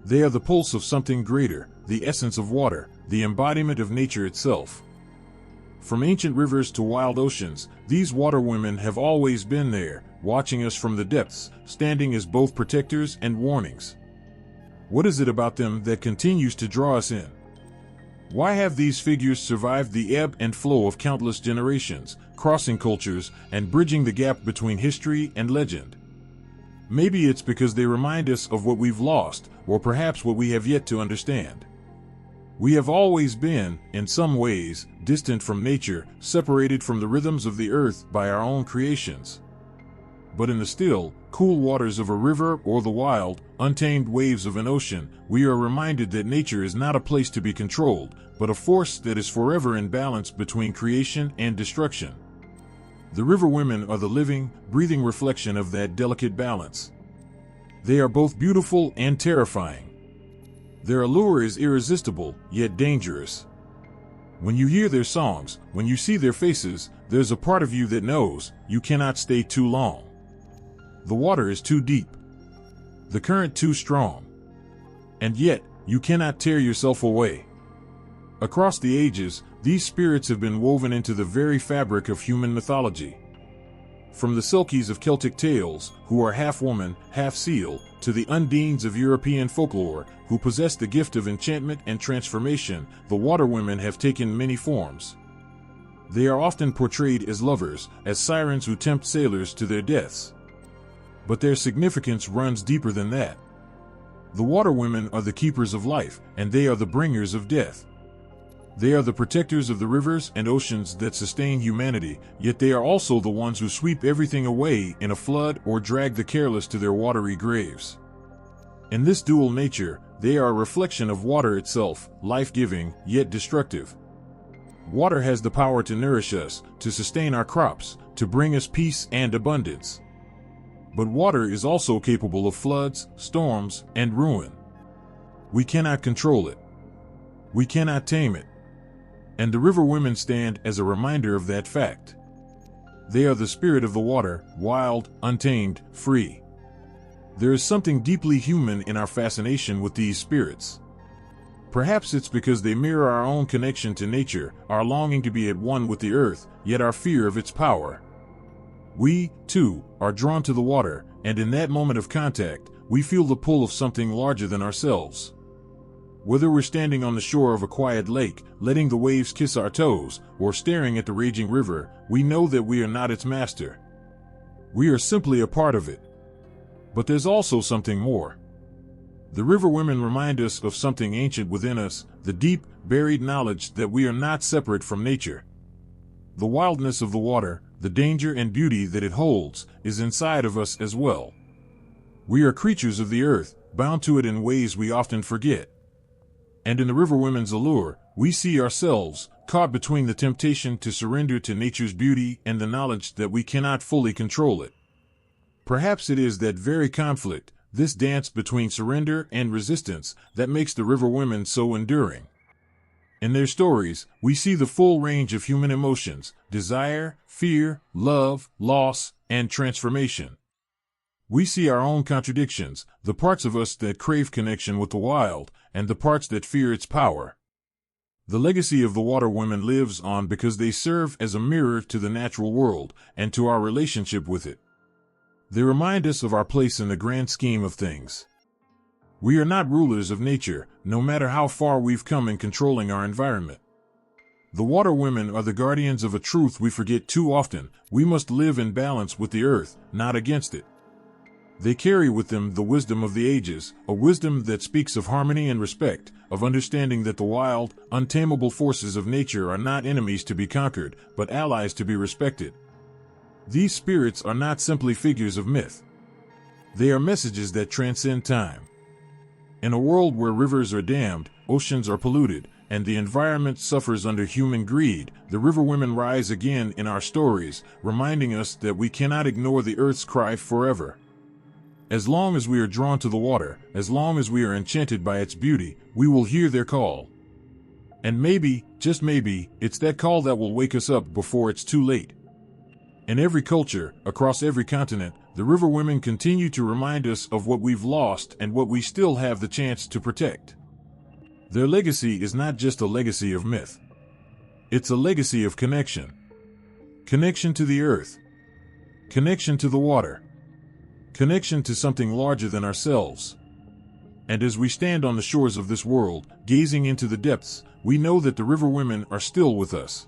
They are the pulse of something greater, the essence of water, the embodiment of nature itself. From ancient rivers to wild oceans, these water women have always been there, watching us from the depths, standing as both protectors and warnings. What is it about them that continues to draw us in? Why have these figures survived the ebb and flow of countless generations, crossing cultures and bridging the gap between history and legend? Maybe it's because they remind us of what we've lost, or perhaps what we have yet to understand. We have always been, in some ways, distant from nature, separated from the rhythms of the earth by our own creations. But in the still, cool waters of a river or the wild, untamed waves of an ocean, we are reminded that nature is not a place to be controlled, but a force that is forever in balance between creation and destruction. The river women are the living, breathing reflection of that delicate balance. They are both beautiful and terrifying. Their allure is irresistible, yet dangerous. When you hear their songs, when you see their faces, there's a part of you that knows you cannot stay too long. The water is too deep. The current too strong. And yet, you cannot tear yourself away. Across the ages, these spirits have been woven into the very fabric of human mythology. From the Selkies of Celtic tales, who are half woman, half seal, to the Undines of European folklore, who possess the gift of enchantment and transformation, the water women have taken many forms. They are often portrayed as lovers, as sirens who tempt sailors to their deaths. But their significance runs deeper than that. The water women are the keepers of life, and they are the bringers of death. They are the protectors of the rivers and oceans that sustain humanity, yet they are also the ones who sweep everything away in a flood or drag the careless to their watery graves. In this dual nature, they are a reflection of water itself, life-giving, yet destructive. Water has the power to nourish us, to sustain our crops, to bring us peace and abundance. But water is also capable of floods, storms, and ruin. We cannot control it. We cannot tame it. And the river women stand as a reminder of that fact. They are the spirit of the water, wild, untamed, free. There is something deeply human in our fascination with these spirits. Perhaps it's because they mirror our own connection to nature, our longing to be at one with the earth, yet our fear of its power. We, too, are drawn to the water, and in that moment of contact, we feel the pull of something larger than ourselves. Whether we're standing on the shore of a quiet lake, letting the waves kiss our toes, or staring at the raging river, we know that we are not its master. We are simply a part of it. But there's also something more. The river women remind us of something ancient within us, the deep, buried knowledge that we are not separate from nature. The wildness of the water, the danger and beauty that it holds, is inside of us as well. We are creatures of the earth, bound to it in ways we often forget. And in the river women's allure, we see ourselves, caught between the temptation to surrender to nature's beauty and the knowledge that we cannot fully control it. Perhaps it is that very conflict, this dance between surrender and resistance, that makes the river women so enduring. In their stories, we see the full range of human emotions: desire, fear, love, loss, and transformation. We see our own contradictions, the parts of us that crave connection with the wild, and the parts that fear its power. The legacy of the water women lives on because they serve as a mirror to the natural world, and to our relationship with it. They remind us of our place in the grand scheme of things. We are not rulers of nature, no matter how far we've come in controlling our environment. The water women are the guardians of a truth we forget too often: we must live in balance with the earth, not against it. They carry with them the wisdom of the ages, a wisdom that speaks of harmony and respect, of understanding that the wild, untamable forces of nature are not enemies to be conquered, but allies to be respected. These spirits are not simply figures of myth. They are messages that transcend time. In a world where rivers are dammed, oceans are polluted, and the environment suffers under human greed, the river women rise again in our stories, reminding us that we cannot ignore the earth's cry forever. As long as we are drawn to the water, as long as we are enchanted by its beauty, we will hear their call. And maybe, just maybe, it's that call that will wake us up before it's too late. In every culture, across every continent, the river women continue to remind us of what we've lost and what we still have the chance to protect. Their legacy is not just a legacy of myth. It's a legacy of connection. Connection to the earth. Connection to the water. Connection to something larger than ourselves. And as we stand on the shores of this world, gazing into the depths, we know that the river women are still with us.